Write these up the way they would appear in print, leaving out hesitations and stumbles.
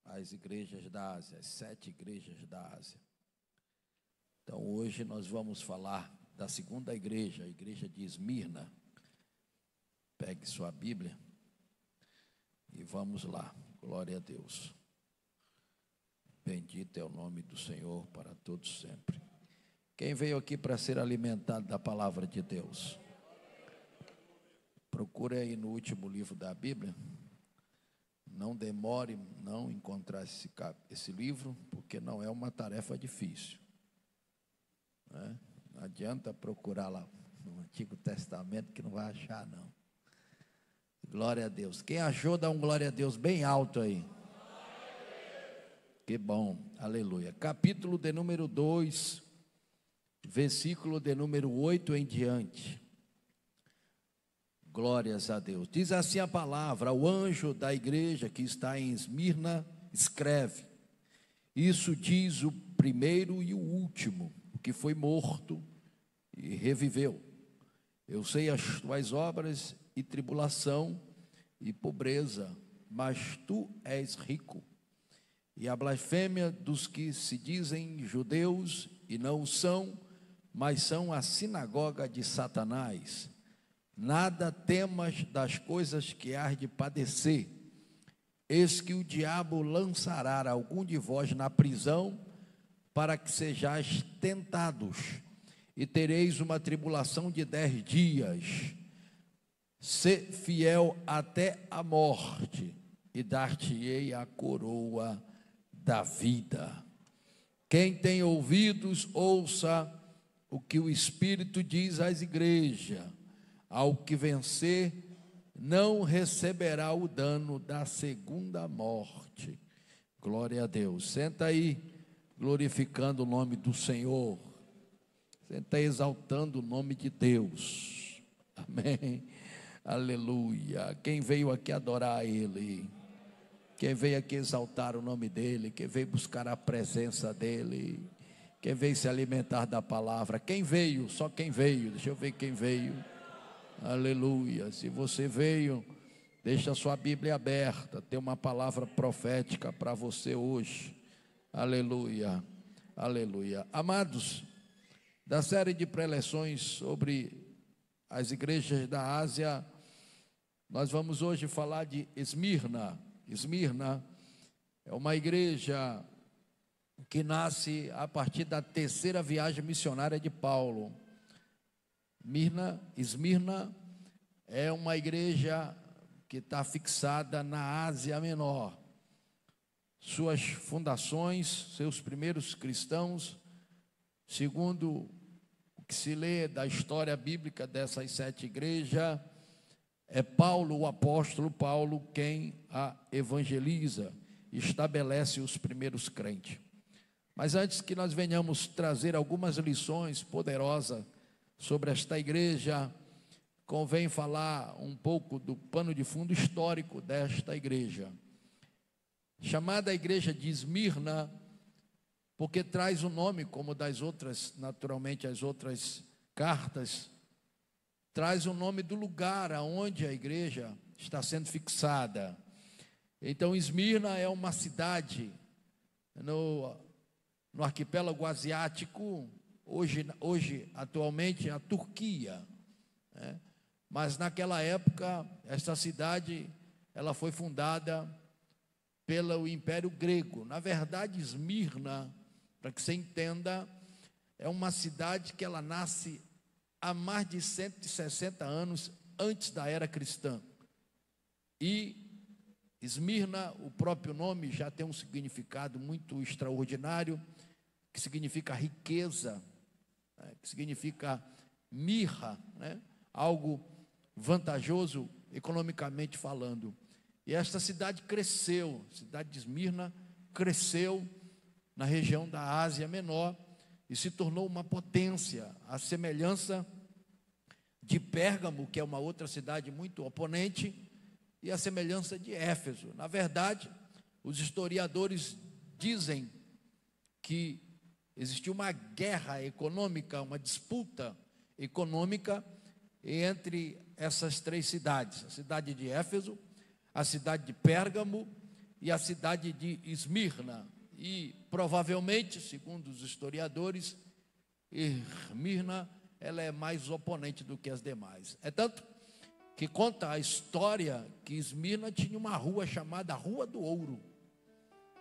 as igrejas da Ásia, as 7 igrejas da Ásia. Então, hoje nós vamos falar da segunda igreja, a igreja de Esmirna. Pegue sua Bíblia e vamos lá. Glória a Deus. Bendito é o nome do Senhor para todos sempre. Quem veio aqui para ser alimentado da palavra de Deus? Procure aí no último livro da Bíblia. Não demore não encontrar esse livro, porque não é uma tarefa difícil, né? Não adianta procurar lá no Antigo Testamento que não vai achar não. Glória a Deus. Quem achou, dá um glória a Deus bem alto aí. Que bom, aleluia. Capítulo de número 2, versículo de número 8 em diante. Glórias a Deus. Diz assim a palavra: ao anjo da igreja que está em Esmirna, escreve: isso diz o primeiro e o último, o que foi morto e reviveu. Eu sei as tuas obras e tribulação e pobreza, mas tu és rico. E a blasfêmia dos que se dizem judeus e não o são, mas são a sinagoga de Satanás. Nada temas das coisas que hás de padecer. Eis que o diabo lançará algum de vós na prisão, para que sejais tentados, e tereis uma tribulação de 10 dias. Sê fiel até a morte, e dar-te-ei a coroa da vida. Quem tem ouvidos, ouça o que o Espírito diz às igrejas. Ao que vencer, não receberá o dano da segunda morte. Glória a Deus. Senta aí, glorificando o nome do Senhor. Senta aí, exaltando o nome de Deus. Amém. Aleluia. Quem veio aqui adorar Ele? Quem veio aqui exaltar o nome dEle? Quem veio buscar a presença dEle? Quem veio se alimentar da palavra? Quem veio? Só quem veio. Deixa eu ver quem veio. Aleluia. Se você veio, deixa a sua Bíblia aberta. Tem uma palavra profética para você hoje. Aleluia. Aleluia. Amados, da série de preleções sobre as igrejas da Ásia, nós vamos hoje falar de Esmirna. Esmirna é uma igreja que nasce a partir da 3ª viagem missionária de Paulo. Esmirna é uma igreja que está fixada na Ásia Menor. Suas fundações, seus primeiros cristãos, segundo o que se lê da história bíblica dessas 7 igrejas, é Paulo, o apóstolo Paulo, quem a evangeliza, estabelece os primeiros crentes. Mas antes que nós venhamos trazer algumas lições poderosas sobre esta igreja, convém falar um pouco do pano de fundo histórico desta igreja. Chamada a igreja de Esmirna, porque traz o nome, como das outras, naturalmente as outras cartas, traz o nome do lugar aonde a igreja está sendo fixada. Então, Esmirna é uma cidade no arquipélago asiático. Hoje, atualmente, a Turquia, né? Mas naquela época, essa cidade, ela foi fundada pelo Império Grego. Na verdade, Esmirna, para que você entenda, é uma cidade que ela nasce há mais de 160 anos antes da era cristã. E Esmirna, o próprio nome, já tem um significado muito extraordinário, que significa riqueza, que significa mirra, né? Algo vantajoso economicamente falando. E esta cidade cresceu, a cidade de Esmirna cresceu na região da Ásia Menor e se tornou uma potência, à semelhança de Pérgamo, que é uma outra cidade muito oponente, e a semelhança de Éfeso. Na verdade, os historiadores dizem que existiu uma guerra econômica, uma disputa econômica entre essas 3 cidades, a cidade de Éfeso, a cidade de Pérgamo e a cidade de Esmirna. E provavelmente, segundo os historiadores, Esmirna ela é mais oponente do que as demais. É tanto que conta a história que Esmirna tinha uma rua chamada Rua do Ouro.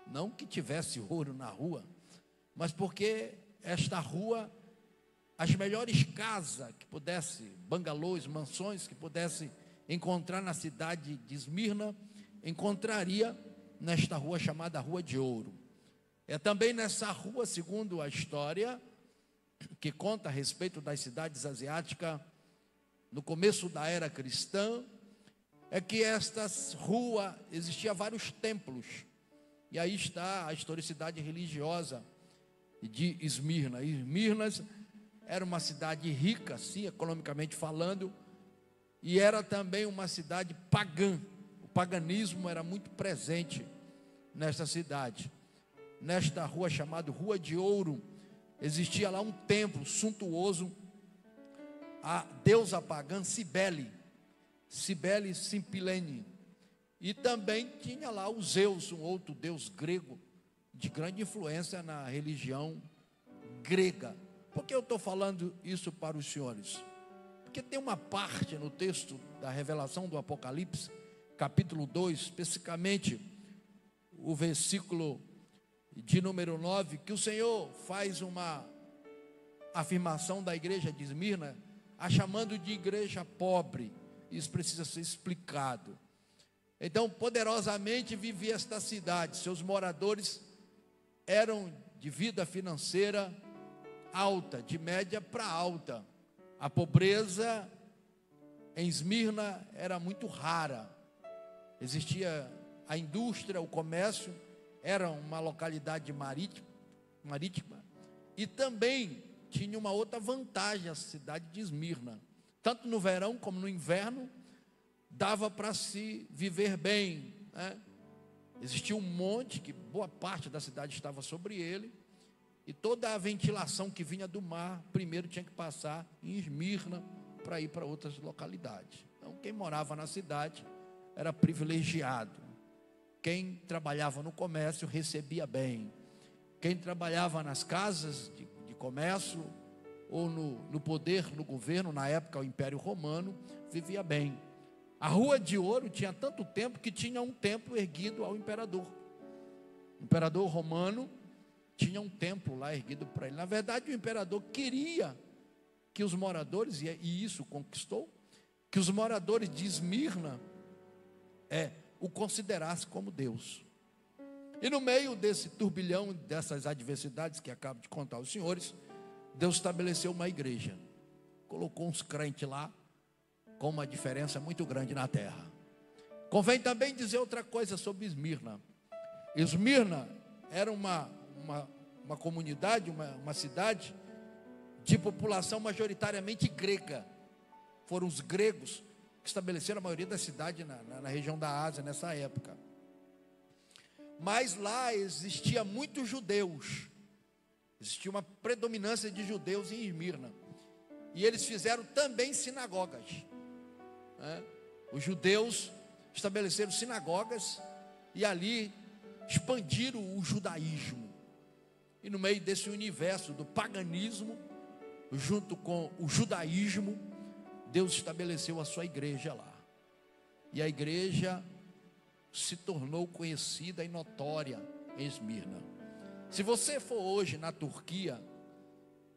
Não que tivesse ouro na rua, mas porque esta rua, as melhores casas que pudesse, bangalôs, mansões que pudesse encontrar na cidade de Esmirna, encontraria nesta rua chamada Rua de Ouro. É também nessa rua, segundo a história, que conta a respeito das cidades asiáticas, no começo da era cristã, é que esta rua existia vários templos. E aí está a historicidade religiosa de Esmirna. Esmirna era uma cidade rica, assim, economicamente falando, e era também uma cidade pagã. O paganismo era muito presente nesta cidade. Nesta rua chamada Rua de Ouro, existia lá um templo suntuoso a deusa pagã Cibele Simpilene. E também tinha lá o Zeus, um outro deus grego, de grande influência na religião grega. Por que eu estou falando isso para os senhores? Porque tem uma parte no texto da revelação do Apocalipse, capítulo 2, especificamente o versículo de número 9, que o Senhor faz uma afirmação da igreja de Esmirna, a chamando de igreja pobre. Isso precisa ser explicado. Então, poderosamente vivia esta cidade. Seus moradores eram de vida financeira alta, de média para alta. A pobreza em Esmirna era muito rara. Existia a indústria, o comércio, era uma localidade marítima. E também tinha uma outra vantagem a cidade de Esmirna. Tanto no verão como no inverno, dava para se viver bem, né? Existia um monte, que boa parte da cidade estava sobre ele, e toda a ventilação que vinha do mar, primeiro tinha que passar em Esmirna, para ir para outras localidades. Então, quem morava na cidade era privilegiado. Quem trabalhava no comércio recebia bem. Quem trabalhava nas casas de comércio, ou no poder, no governo, na época o Império Romano, vivia bem. A Rua de Ouro tinha tanto tempo que tinha um templo erguido ao imperador. O imperador romano tinha um templo lá erguido para ele. Na verdade, o imperador queria que os moradores, e isso conquistou, que os moradores de Esmirna o considerassem como Deus. E no meio desse turbilhão, dessas adversidades que acabo de contar aos senhores, Deus estabeleceu uma igreja. Colocou uns crentes lá, com uma diferença muito grande na terra. Convém também dizer outra coisa sobre Esmirna. Esmirna era uma comunidade, uma cidade de população majoritariamente grega. Foram os gregos que estabeleceram a maioria da cidade na região da Ásia nessa época. Mas lá existia muitos judeus. Existia uma predominância de judeus em Esmirna. E eles fizeram também sinagogas. Os judeus estabeleceram sinagogas e ali expandiram o judaísmo. E no meio desse universo do paganismo, junto com o judaísmo, Deus estabeleceu a sua igreja lá. E a igreja se tornou conhecida e notória em Esmirna. Se você for hoje na Turquia,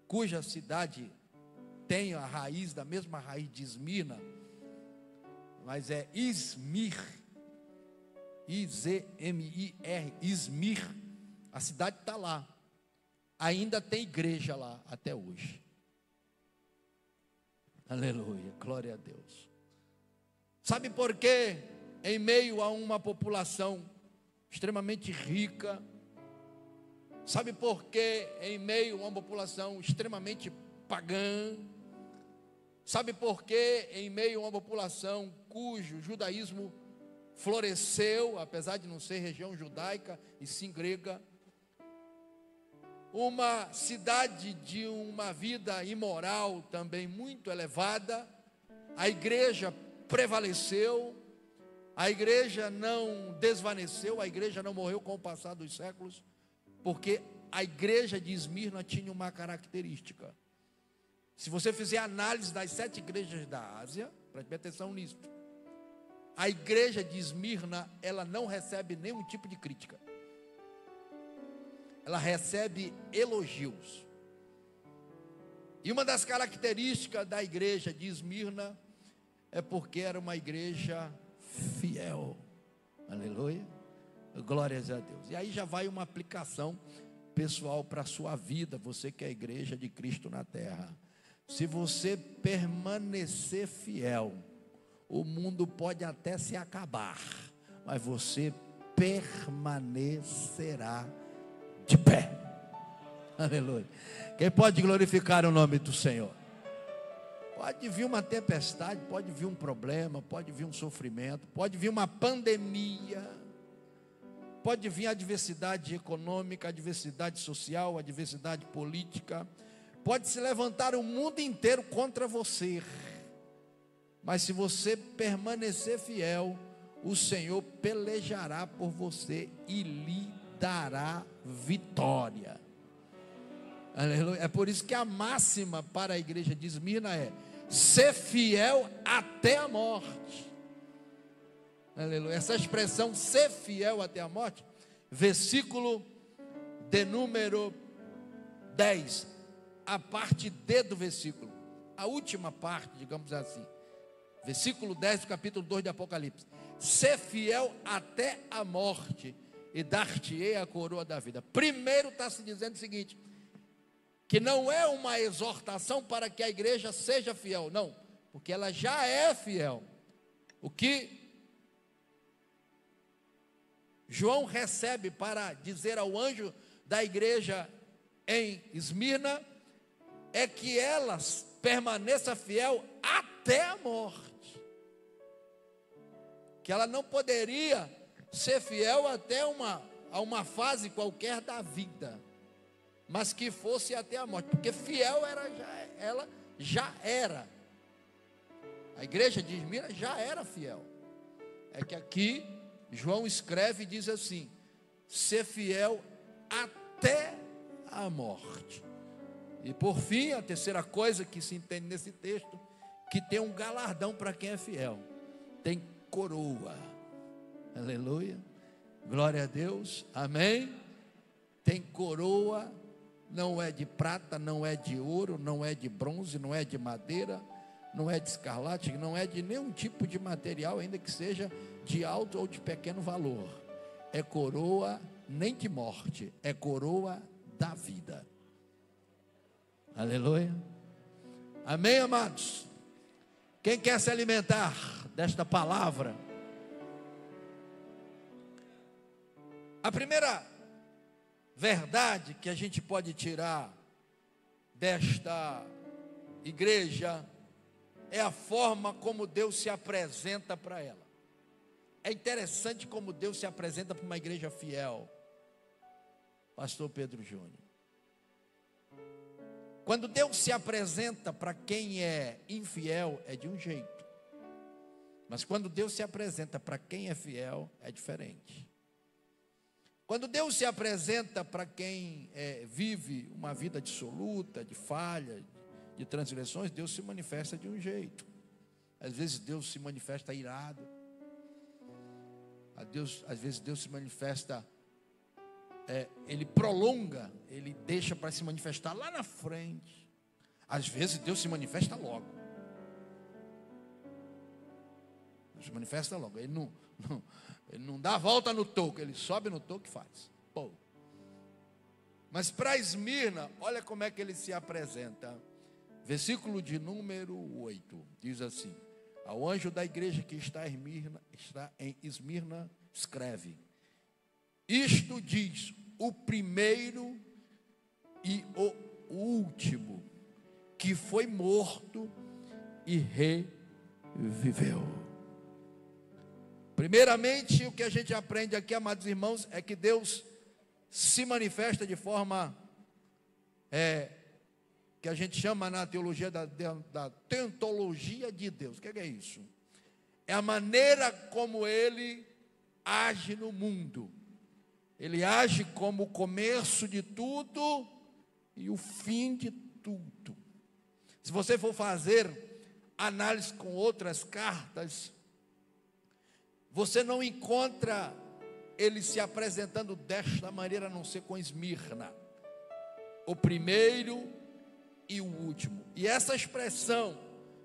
cuja cidade tem a raiz da mesma raiz de Esmirna, mas é Izmir, I-Z-M-I-R, Izmir, a cidade está lá, ainda tem igreja lá até hoje. Aleluia, glória a Deus. Sabe por quê? Em meio a uma população extremamente rica, sabe por quê? Em meio a uma população extremamente pagã, sabe por quê? Em meio a uma população cujo judaísmo floresceu, apesar de não ser região judaica e sim grega, uma cidade de uma vida imoral também muito elevada, a igreja prevaleceu, A igreja não desvaneceu, a igreja não morreu com o passar dos séculos, porque a igreja de Esmirna tinha uma característica. Se você fizer análise das 7 igrejas da Ásia, preste atenção nisso, a igreja de Esmirna, ela não recebe nenhum tipo de crítica. Ela recebe elogios. E uma das características da igreja de Esmirna é porque era uma igreja fiel. Aleluia. Glórias a Deus. E aí já vai uma aplicação pessoal para a sua vida, você que é a igreja de Cristo na terra. Se você permanecer fiel, o mundo pode até se acabar, mas você permanecerá de pé. Aleluia. Quem pode glorificar o nome do Senhor? Pode vir uma tempestade, pode vir um problema, pode vir um sofrimento, pode vir uma pandemia, pode vir adversidade econômica, adversidade social, adversidade política, pode se levantar o mundo inteiro contra você, mas se você permanecer fiel, o Senhor pelejará por você e lhe dará vitória. Aleluia. É por isso que a máxima para a igreja de Esmirna é: ser fiel até a morte. Aleluia. Essa expressão, ser fiel até a morte, versículo de número 10, a parte D do versículo, a última parte, digamos assim, versículo 10 do capítulo 2 de Apocalipse: ser fiel até a morte e dar-te-ei a coroa da vida. Primeiro está se dizendo o seguinte, que não é uma exortação para que a igreja seja fiel, não, porque ela já é fiel. O que João recebe para dizer ao anjo da igreja em Esmirna é que ela permaneça fiel até a morte, que ela não poderia ser fiel até a uma fase qualquer da vida, mas que fosse até a morte, porque fiel ela já era. A igreja de Esmirna já era fiel. É que aqui João escreve e diz assim: ser fiel até a morte. E por fim, a terceira coisa que se entende nesse texto, que tem um galardão para quem é fiel, tem coroa. Aleluia, glória a Deus, amém. Tem coroa. Não é de prata, não é de ouro, não é de bronze, não é de madeira, não é de escarlate, não é de nenhum tipo de material, ainda que seja de alto ou de pequeno valor. É coroa nem de morte, é coroa da vida. Aleluia. Amém, amados? Quem quer se alimentar desta palavra? A primeira verdade que a gente pode tirar desta igreja é a forma como Deus se apresenta para ela. É interessante como Deus se apresenta para uma igreja fiel. Pastor Pedro Júnior, quando Deus se apresenta para quem é infiel, é de um jeito, mas quando Deus se apresenta para quem é fiel, é diferente. Quando Deus se apresenta para quem vive uma vida dissoluta, de falha, de transgressões, Deus se manifesta de um jeito. Às vezes Deus se manifesta irado. Às vezes Deus se manifesta, Ele prolonga, Ele deixa para se manifestar lá na frente. Às vezes Deus se manifesta logo. Deus se manifesta logo. Ele não dá a volta no toco, ele sobe no toco e faz. Pô. Mas para Esmirna, olha como é que ele se apresenta. Versículo de número 8, diz assim: ao anjo da igreja que está em Esmirna, escreve: isto diz o primeiro e o último, que foi morto e reviveu. Primeiramente, o que a gente aprende aqui, amados irmãos, é que Deus se manifesta de forma que a gente chama na teologia da teontologia de Deus. O que é isso? é a maneira como ele age no mundo. Ele age como o começo de tudo e o fim de tudo. Se você for fazer análise com outras cartas, você não encontra ele se apresentando desta maneira, a não ser com Esmirna, o primeiro e o último. E essa expressão,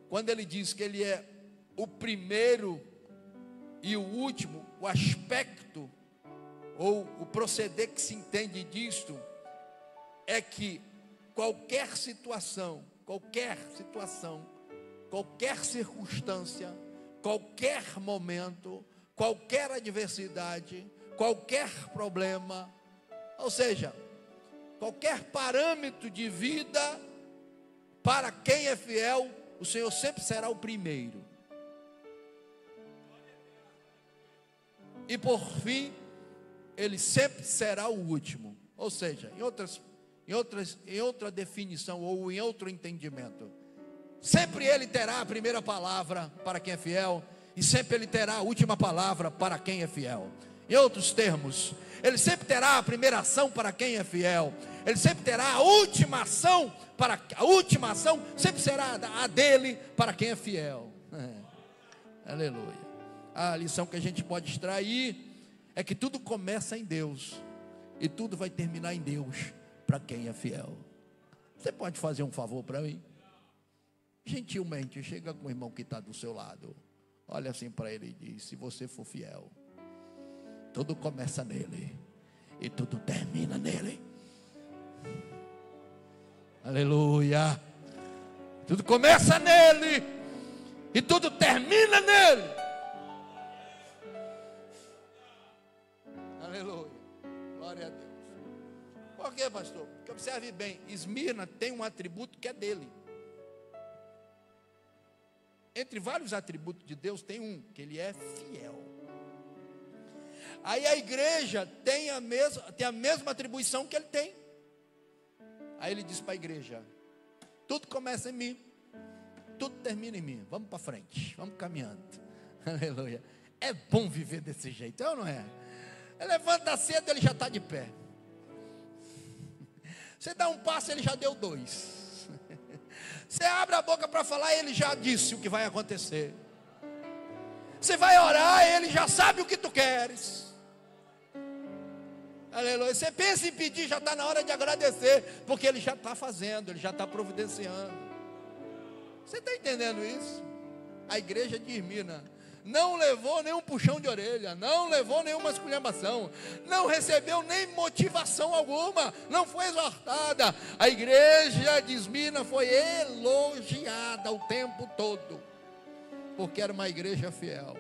quando ele diz que ele é o primeiro e o último, o aspecto ou o proceder que se entende disto é que qualquer situação, qualquer circunstância, qualquer momento, qualquer adversidade, qualquer problema, ou seja, qualquer parâmetro de vida, para quem é fiel, o Senhor sempre será o primeiro. E por fim, ele sempre será o último. Ou seja, em outra definição ou em outro entendimento, sempre ele terá a primeira palavra para quem é fiel, e sempre ele terá a última palavra para quem é fiel. Em outros termos, ele sempre terá a primeira ação para quem é fiel, ele sempre terá a última ação sempre será a dele para quem é fiel. Aleluia. A lição que a gente pode extrair é que tudo começa em Deus e tudo vai terminar em Deus para quem é fiel. Você pode fazer um favor para mim? Gentilmente, chega com o irmão que está do seu lado, olha assim para ele e diz: se você for fiel, tudo começa nele e tudo termina nele. Aleluia. Tudo começa nele e tudo termina nele. Aleluia. Glória a Deus. Por quê, pastor? Porque observe bem, Esmirna tem um atributo que é dele. Entre vários atributos de Deus, tem um, que ele é fiel. Aí a igreja tem a mesma atribuição que ele tem. Aí ele diz para a igreja: tudo começa em mim, tudo termina em mim. Vamos para frente, vamos caminhando. Aleluia. É bom viver desse jeito, é ou não é? Ele levanta cedo, ele já está de pé. Você dá um passo, ele já deu 2. Você abre a boca para falar, ele já disse o que vai acontecer. Você vai orar, ele já sabe o que tu queres. Aleluia. Você pensa em pedir, já está na hora de agradecer, porque ele já está fazendo, ele já está providenciando. Você está entendendo isso? A igreja de Esmirna não levou nenhum puxão de orelha, não levou nenhuma esculhambação, não recebeu nem motivação alguma, não foi exortada. A igreja de Esmirna foi elogiada o tempo todo, porque era uma igreja fiel.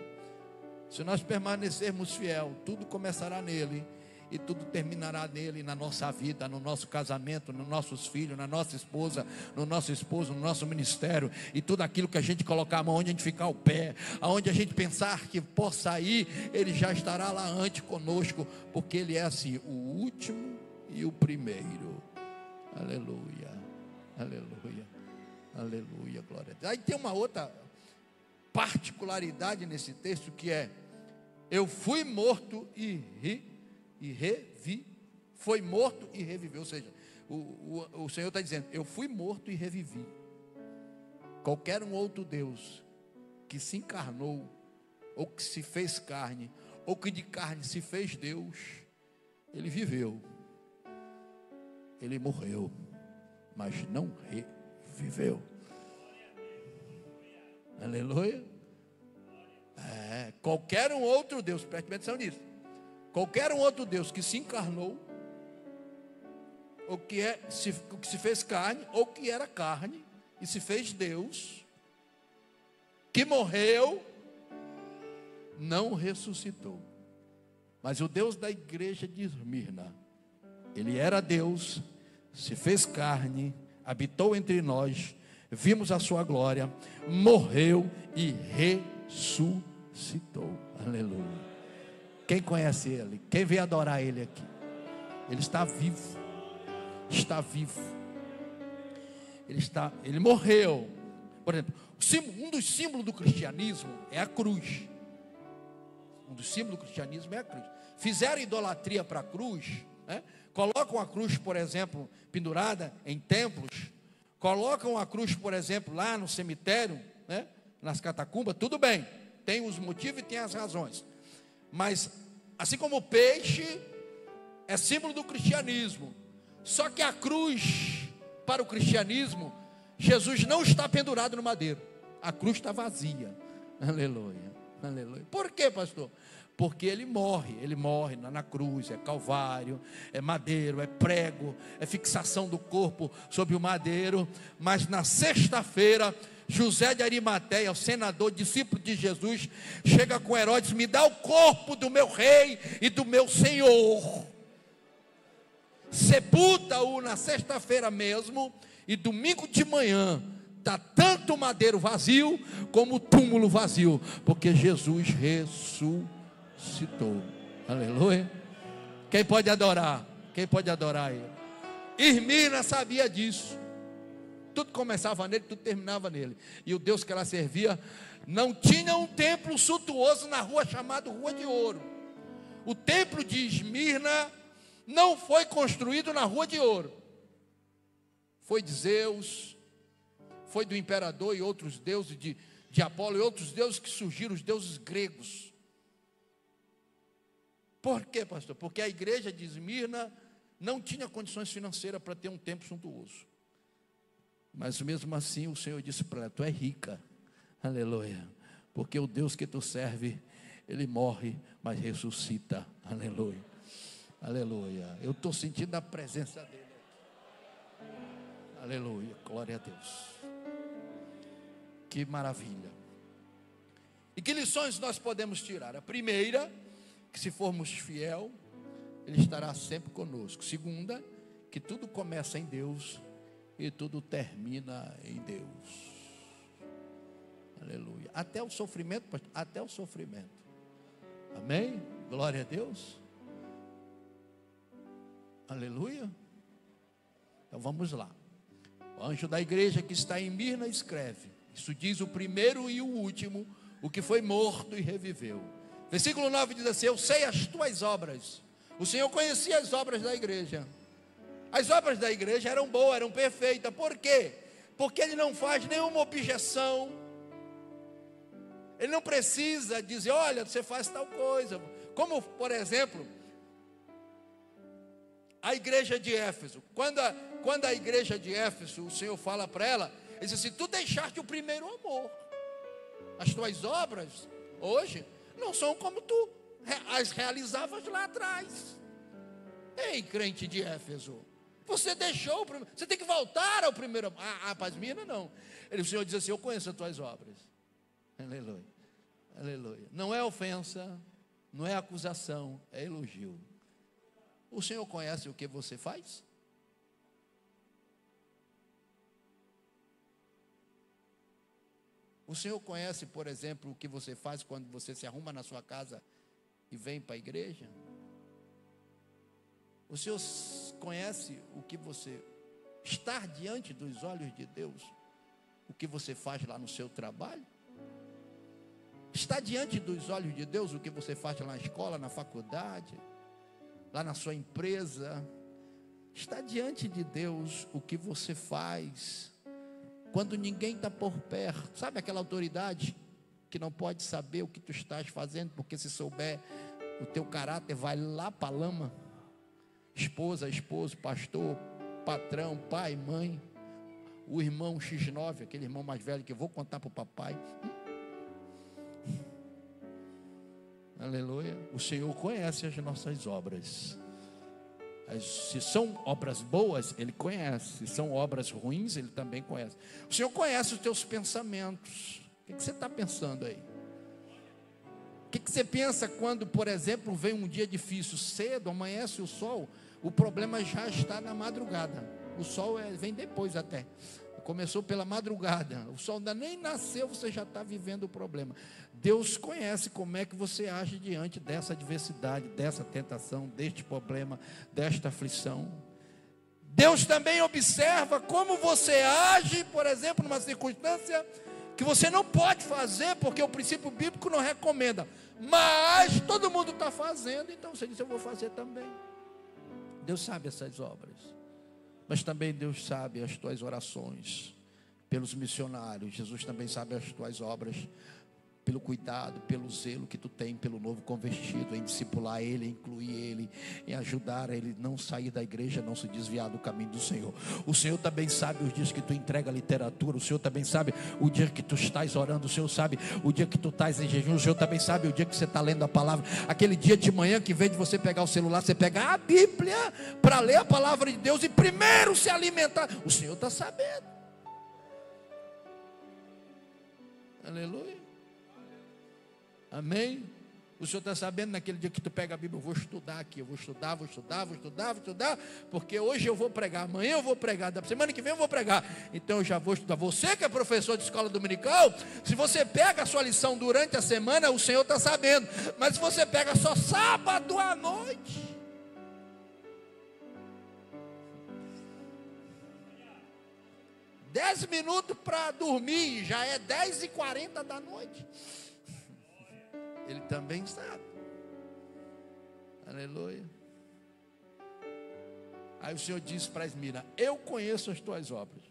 Se nós permanecermos fiel, tudo começará nele e tudo terminará nele, na nossa vida, no nosso casamento, nos nossos filhos, na nossa esposa, no nosso esposo, no nosso ministério, e tudo aquilo que a gente colocar a mão, onde a gente ficar o pé, aonde a gente pensar que possa ir, ele já estará lá antes conosco, porque ele é assim, o último e o primeiro. Aleluia, aleluia, aleluia, glória a Deus. Aí tem uma outra particularidade nesse texto, que é: eu fui morto e revi. Foi morto e reviveu. Ou seja, o Senhor está dizendo: eu fui morto e revivi. Qualquer um outro Deus que se encarnou, ou que se fez carne, ou que de carne se fez Deus, ele viveu, ele morreu, mas não reviveu. Aleluia. Qualquer um outro Deus, preste atenção nisso, qualquer um outro Deus que se encarnou, ou que se fez carne, ou que era carne e se fez Deus, que morreu, não ressuscitou. Mas o Deus da igreja de Esmirna, ele era Deus, se fez carne, habitou entre nós, vimos a sua glória, morreu e ressuscitou. Aleluia. Quem conhece ele? Quem veio adorar ele aqui? Ele está vivo. Está vivo. Ele morreu, Por exemplo, um dos símbolos do cristianismo é a cruz. Um dos símbolos do cristianismo é a cruz. Fizeram idolatria para a cruz, né? Colocam a cruz, por exemplo, pendurada em templos. Colocam a cruz, por exemplo, lá no cemitério, né? Nas catacumbas. Tudo bem, tem os motivos e tem as razões. Mas, assim como o peixe é símbolo do cristianismo, só que a cruz, para o cristianismo, Jesus não está pendurado no madeiro. A cruz está vazia. Aleluia, aleluia. Por quê, pastor? Porque ele morre na cruz, é calvário, é madeiro, é prego, é fixação do corpo sobre o madeiro. Mas na sexta-feira, José de Arimateia, o senador, discípulo de Jesus, chega com Herodes: me dá o corpo do meu rei e do meu senhor. Sepulta-o na sexta-feira mesmo, e domingo de manhã está tanto o madeiro vazio como o túmulo vazio, porque Jesus ressuscitou. Aleluia. Quem pode adorar? Quem pode adorar ele? Irmina sabia disso. Tudo começava nele, tudo terminava nele. E o Deus que ela servia não tinha um templo suntuoso na rua chamada Rua de Ouro. O templo de Esmirna não foi construído na Rua de Ouro. Foi de Zeus, foi do imperador e outros deuses, de Apolo e outros deuses que surgiram, os deuses gregos. Por quê, pastor? Porque a igreja de Esmirna não tinha condições financeiras para ter um templo suntuoso. Mas mesmo assim o Senhor disse para ela: tu é rica, aleluia, porque o Deus que tu serve, ele morre, mas ressuscita, aleluia, aleluia. Eu estou sentindo a presença dele. Aleluia, glória a Deus. Que maravilha. E que lições nós podemos tirar? A primeira, que se formos fiel, ele estará sempre conosco. Segunda, que tudo começa em Deus e tudo termina em Deus. Aleluia. Até o sofrimento, pastor, até o sofrimento. Amém? Glória a Deus. Aleluia. Então vamos lá. O anjo da igreja que está em Mirna escreve: isso diz o primeiro e o último, o que foi morto e reviveu. Versículo 9 diz assim: eu sei as tuas obras. O Senhor conhecia as obras da igreja. As obras da igreja eram boas, eram perfeitas. Por quê? Porque ele não faz nenhuma objeção. Ele não precisa dizer: olha, você faz tal coisa. Como, por exemplo, a igreja de Éfeso. Quando a igreja de Éfeso, o Senhor fala para ela, ele diz assim: tu deixaste o primeiro amor. As tuas obras hoje não são como tu as realizavas lá atrás. Ei, crente de Éfeso, você deixou o primeiro, você tem que voltar ao primeiro amor. Para as minas não. O Senhor diz assim: eu conheço as tuas obras. Aleluia, aleluia. Não é ofensa, não é acusação, é elogio. O Senhor conhece o que você faz? O Senhor conhece, por exemplo, o que você faz quando você se arruma na sua casa e vem para a igreja? O Senhor conhece o que você estar diante dos olhos de Deus, o que você faz lá no seu trabalho? Está diante dos olhos de Deus o que você faz lá na escola, na faculdade, lá na sua empresa? Está diante de Deus o que você faz quando ninguém está por perto? Sabe aquela autoridade que não pode saber o que tu estás fazendo, porque se souber, o teu caráter vai lá para a lama? Esposa, esposo, pastor, patrão, pai, mãe, o irmão X9, aquele irmão mais velho que eu vou contar para o papai. Aleluia. O Senhor conhece as nossas obras. Se são obras boas, Ele conhece. Se são obras ruins, Ele também conhece. O Senhor conhece os teus pensamentos. O que você está pensando aí? O que você pensa quando, por exemplo, vem um dia difícil, cedo, amanhece o sol? O problema já está na madrugada. O sol vem depois até. Começou pela madrugada. O sol ainda nem nasceu, você já está vivendo o problema. Deus conhece como é que você age diante dessa adversidade, dessa tentação, deste problema, desta aflição. Deus também observa como você age, por exemplo, numa circunstância que você não pode fazer, porque o princípio bíblico não recomenda, mas todo mundo está fazendo, então você diz: eu vou fazer também. Deus sabe essas obras, mas também Deus sabe as tuas orações pelos missionários. Jesus também sabe as tuas obras, pelo cuidado, pelo zelo que tu tem pelo novo convertido, em discipular ele, em incluir ele, em ajudar ele não sair da igreja, não se desviar do caminho do Senhor. O Senhor também sabe os dias que tu entrega a literatura, o Senhor também sabe o dia que tu estás orando, o Senhor sabe o dia que tu estás em jejum, o Senhor também sabe o dia que você está lendo a palavra, aquele dia de manhã que, em vez de você pegar o celular, você pega a Bíblia para ler a palavra de Deus e primeiro se alimentar. O Senhor está sabendo. Aleluia. Amém? O Senhor está sabendo, naquele dia que tu pega a Bíblia: eu vou estudar aqui, eu vou estudar, porque hoje eu vou pregar, amanhã eu vou pregar, da semana que vem eu vou pregar, então eu já vou estudar. Você que é professor de escola dominical, se você pega a sua lição durante a semana, o Senhor está sabendo, mas se você pega só sábado à noite, dez minutos para dormir, já é 10h40 da noite. Ele também sabe. Aleluia. Aí o Senhor disse para Esmira: eu conheço as tuas obras.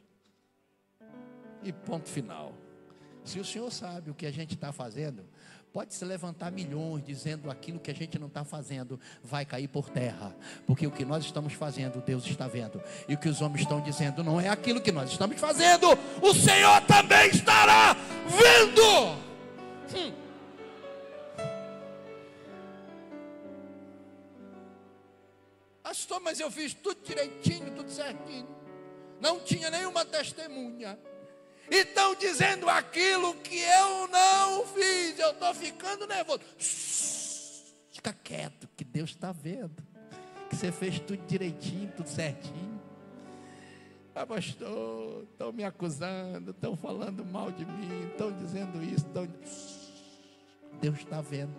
E ponto final. Se o Senhor sabe o que a gente está fazendo, pode se levantar milhões dizendo aquilo que a gente não está fazendo vai cair por terra, porque o que nós estamos fazendo, Deus está vendo, e o que os homens estão dizendo não é aquilo que nós estamos fazendo, o Senhor também estará vendo. Pastor, mas eu fiz tudo direitinho, tudo certinho, não tinha nenhuma testemunha, e estão dizendo aquilo que eu não fiz, eu estou ficando nervoso. Fica quieto, que Deus está vendo, que você fez tudo direitinho, tudo certinho. Ah, pastor, estão me acusando, estão falando mal de mim, estão dizendo isso, Deus está vendo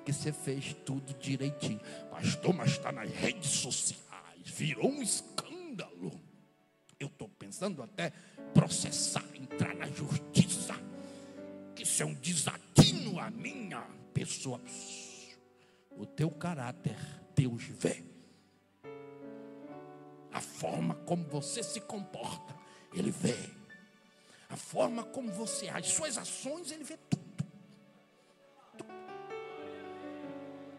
que você fez tudo direitinho. Pastor, mas está nas redes sociais, virou um escândalo. Eu estou pensando até processar, entrar na justiça, que isso é um desatino à minha pessoa. O teu caráter, Deus vê. A forma como você se comporta, Ele vê. A forma como você age, suas ações, Ele vê tudo.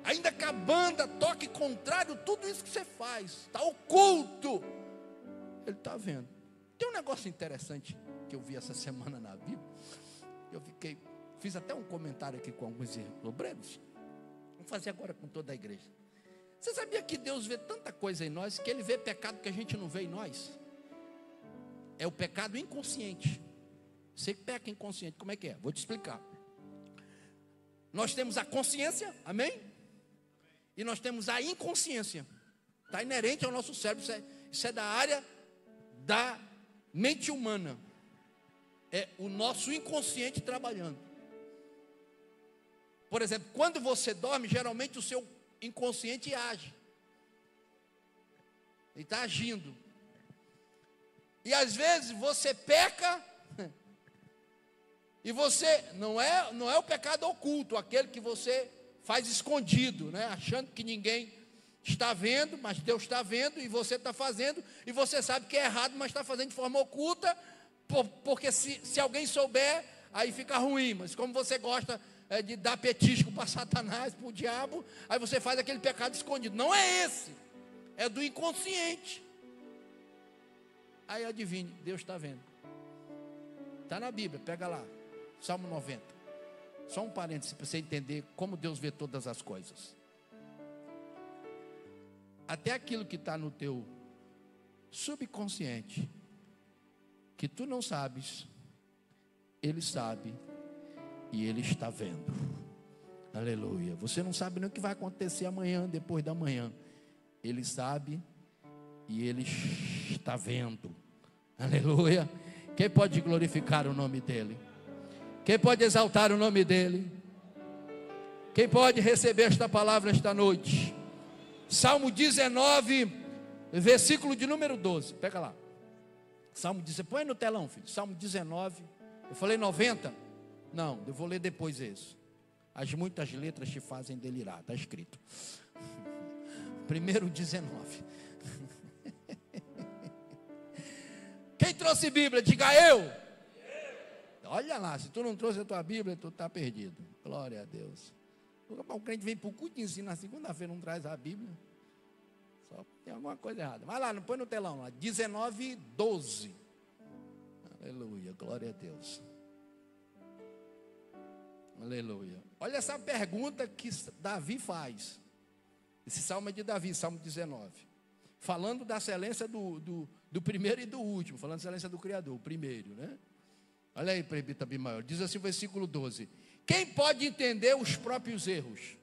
Ainda que a banda toque contrário, tudo isso que você faz está oculto, Ele está vendo. Tem um negócio interessante que eu vi essa semana na Bíblia. Eu fiz até um comentário aqui com alguns obreiros. Vou fazer agora com toda a igreja. Você sabia que Deus vê tanta coisa em nós, que Ele vê pecado que a gente não vê em nós? É o pecado inconsciente. Você que peca inconsciente, como é que é? Vou te explicar. Nós temos a consciência, amém? E nós temos a inconsciência. Está inerente ao nosso cérebro. Isso é da área da mente humana. É o nosso inconsciente trabalhando. Por exemplo, quando você dorme, geralmente o seu inconsciente age. Ele está agindo. E às vezes você peca. E você, não é o pecado oculto, aquele que você faz escondido, né? Achando que ninguém está vendo, mas Deus está vendo, e você está fazendo, e você sabe que é errado, mas está fazendo de forma oculta, porque se alguém souber, aí fica ruim. Mas como você gosta de dar petisco para Satanás, para o diabo, aí você faz aquele pecado escondido. Não é esse, é do inconsciente. Aí adivinhe, Deus está vendo. Está na Bíblia, pega lá, Salmo 90. Só um parêntese para você entender como Deus vê todas as coisas. Até aquilo que está no teu subconsciente, que tu não sabes, Ele sabe e Ele está vendo. Aleluia. Você não sabe nem o que vai acontecer amanhã, depois da manhã. Ele sabe e Ele está vendo. Aleluia. Quem pode glorificar o nome dEle? Quem pode exaltar o nome dEle? Quem pode receber esta palavra esta noite? Salmo 19, versículo de número 12, pega lá. Salmo 19, põe no telão, filho. Salmo 19, eu falei 90? Não, eu vou ler depois esse. As muitas letras te fazem delirar, está escrito. Primeiro 19. Quem trouxe Bíblia, diga eu. Olha lá, se tu não trouxe a tua Bíblia, tu está perdido. Glória a Deus. O crente vem para o culto e ensina na segunda-feira, não traz a Bíblia. Só tem alguma coisa errada. Vai lá, não põe no telão lá. 19, 12. Aleluia, glória a Deus. Aleluia. Olha essa pergunta que Davi faz. Esse salmo é de Davi, salmo 19. Falando da excelência do primeiro e do último. Falando da excelência do Criador, o primeiro, né? Olha aí, presbítero Abimael. Diz assim o versículo 12. Quem pode entender os próprios erros?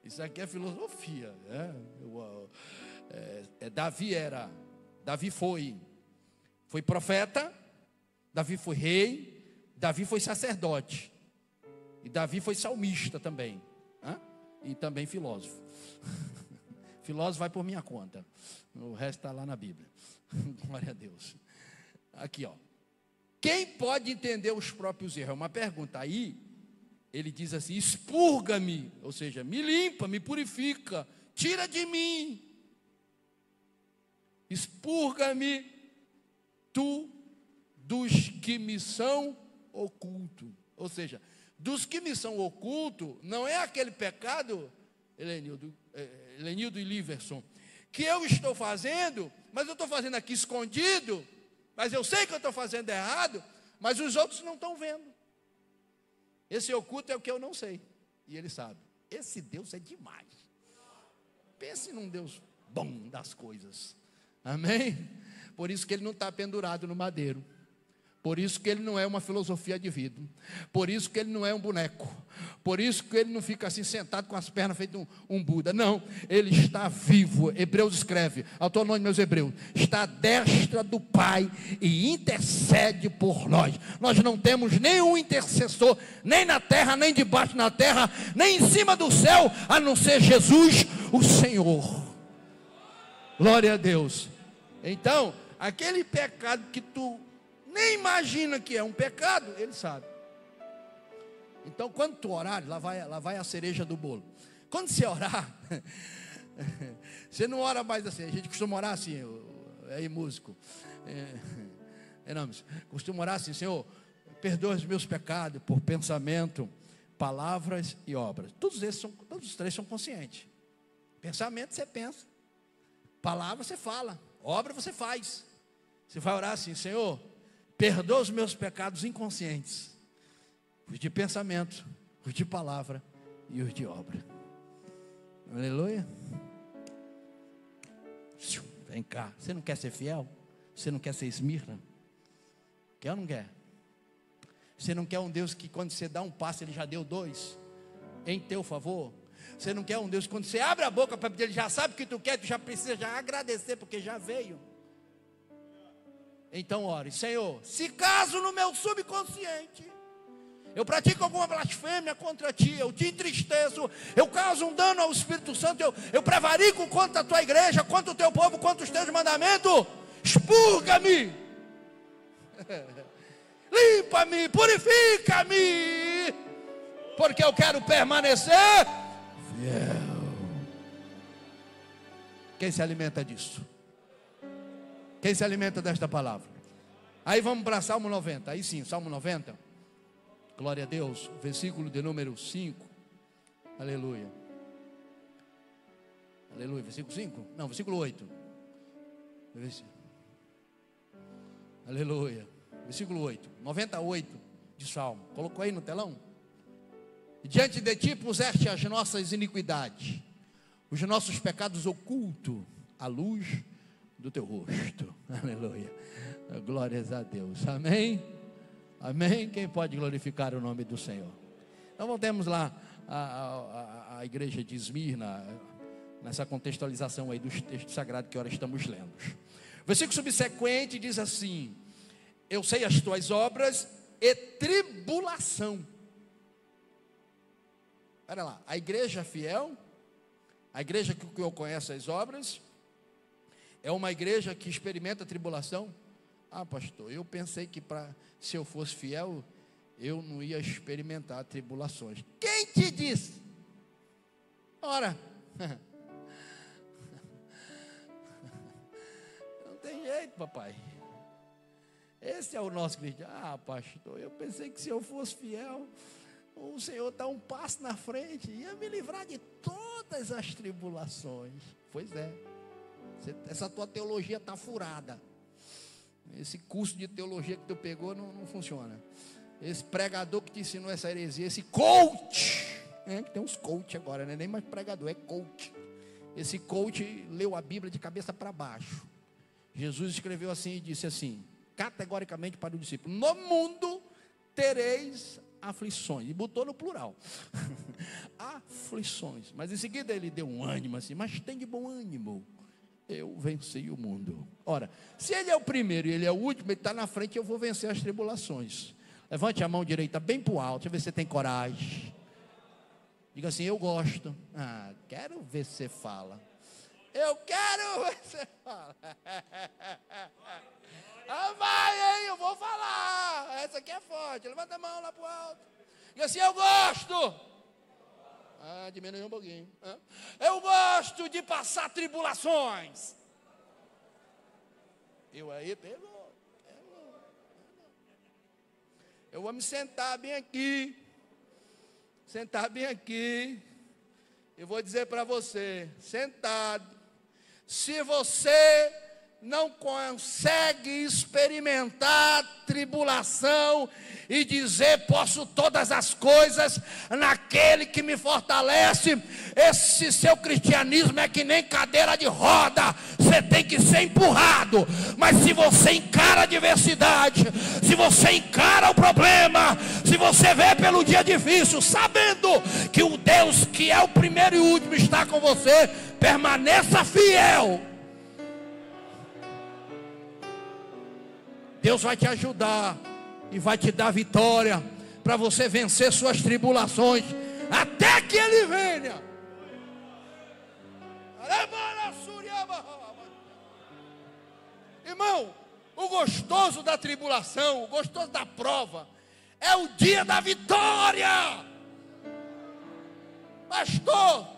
Isso aqui é filosofia, né? Davi foi profeta, Davi foi rei, Davi foi sacerdote, e Davi foi salmista também, né? E também filósofo. Filósofo vai por minha conta, o resto está lá na Bíblia. Glória a Deus. Aqui, ó. Quem pode entender os próprios erros? É uma pergunta. Aí ele diz assim: expurga-me, ou seja, me limpa, me purifica, tira de mim, expurga-me tu dos que me são oculto. Ou seja, dos que me são oculto, não é aquele pecado, Helenildo e Liverson, que eu estou fazendo, mas eu estou fazendo aqui escondido, mas eu sei que eu estou fazendo errado, mas os outros não estão vendo. Esse oculto é o que eu não sei, e ele sabe. Esse Deus é demais. Pense num Deus bom das coisas, amém? Por isso que ele não está pendurado no madeiro, por isso que ele não é uma filosofia de vida, por isso que ele não é um boneco, por isso que ele não fica assim sentado com as pernas feito um Buda. Não, ele está vivo. Hebreus escreve, autor anônimo meus Hebreus, está à destra do Pai e intercede por nós. Nós não temos nenhum intercessor, nem na terra, nem debaixo da terra, nem em cima do céu, a não ser Jesus, o Senhor. Glória a Deus. Então, aquele pecado que tu nem imagina que é um pecado, ele sabe. Então, quando tu orar, lá vai a cereja do bolo. Quando você orar, você não ora mais assim. A gente costuma orar assim, aí músico, costuma orar assim: Senhor, perdoa os meus pecados por pensamento, palavras e obras. Todos os três são conscientes. Pensamento você pensa, palavra você fala, obra você faz. Você vai orar assim: Senhor, perdoa os meus pecados inconscientes, os de pensamento, os de palavra e os de obra. Aleluia. Vem cá, você não quer ser fiel? Você não quer ser Esmirna? Quer ou não quer? Você não quer um Deus que quando você dá um passo, Ele já deu dois em teu favor? Você não quer um Deus que quando você abre a boca para pedir, Ele já sabe o que tu quer, tu já precisa já agradecer porque já veio? Então ore: Senhor, se caso no meu subconsciente eu pratico alguma blasfêmia contra Ti, eu te entristeço, eu causo um dano ao Espírito Santo, eu prevarico contra a Tua igreja, contra o Teu povo, contra os Teus mandamentos, expurga-me, limpa-me, purifica-me, porque eu quero permanecer fiel. Quem se alimenta disso? Quem se alimenta desta palavra? Aí vamos para Salmo 90. Aí sim, Salmo 90. Glória a Deus. Versículo de número 5. Aleluia. Aleluia. Versículo 5? Não, versículo 8. Aleluia. Versículo 8. 98 de Salmo. Colocou aí no telão? Diante de Ti puseste as nossas iniquidades, os nossos pecados ocultos, à luz do Teu rosto. Aleluia. Glórias a Deus. Amém. Amém. Quem pode glorificar o nome do Senhor? Então voltemos lá à igreja de Esmirna, nessa contextualização aí dos textos sagrados que agora estamos lendo. O versículo subsequente diz assim: eu sei as tuas obras e tribulação. Olha lá, a igreja fiel A igreja que eu conheço as obras é uma igreja que experimenta a tribulação. Ah, pastor, eu pensei que se eu fosse fiel, eu não ia experimentar tribulações. Quem te disse? Ora, não tem jeito, papai. Esse é o nosso cristão. Ah, pastor, eu pensei que se eu fosse fiel, o Senhor dá um passo na frente, ia me livrar de todas as tribulações. Pois é, essa tua teologia está furada. Esse curso de teologia que tu pegou não funciona. Esse pregador que te ensinou essa heresia, esse coach, que tem uns coach agora, não é nem mais pregador, é coach. Esse coach leu a Bíblia de cabeça para baixo. Jesus escreveu assim e disse assim, categoricamente para o discípulo: no mundo tereis aflições, e botou no plural. Aflições. Mas em seguida ele deu um ânimo assim: mas tem de bom ânimo, eu venci o mundo. Ora, se ele é o primeiro e ele é o último, ele está na frente, eu vou vencer as tribulações. Levante a mão direita bem para o alto, deixa eu ver se você tem coragem. Diga assim: eu gosto. Ah, quero ver se você fala. Eu quero ver se você fala. Ah, vai, hein, eu vou falar. Essa aqui é forte. Levanta a mão lá para o alto. Diga assim: eu gosto. Ah, diminuiu um pouquinho. Eu gosto de passar tribulações. Eu aí pegou. Eu vou me sentar bem aqui. Sentar bem aqui. Eu vou dizer para você, sentado, se você não consegue experimentar tribulação e dizer: posso todas as coisas naquele que me fortalece, esse seu cristianismo é que nem cadeira de roda, você tem que ser empurrado. Mas se você encara a adversidade, se você encara o problema, se você vê pelo dia difícil, sabendo que o Deus que é o primeiro e o último está com você, permaneça fiel. Deus vai te ajudar e vai te dar vitória para você vencer suas tribulações até que Ele venha. Irmão, o gostoso da tribulação, o gostoso da prova, é o dia da vitória. Pastor,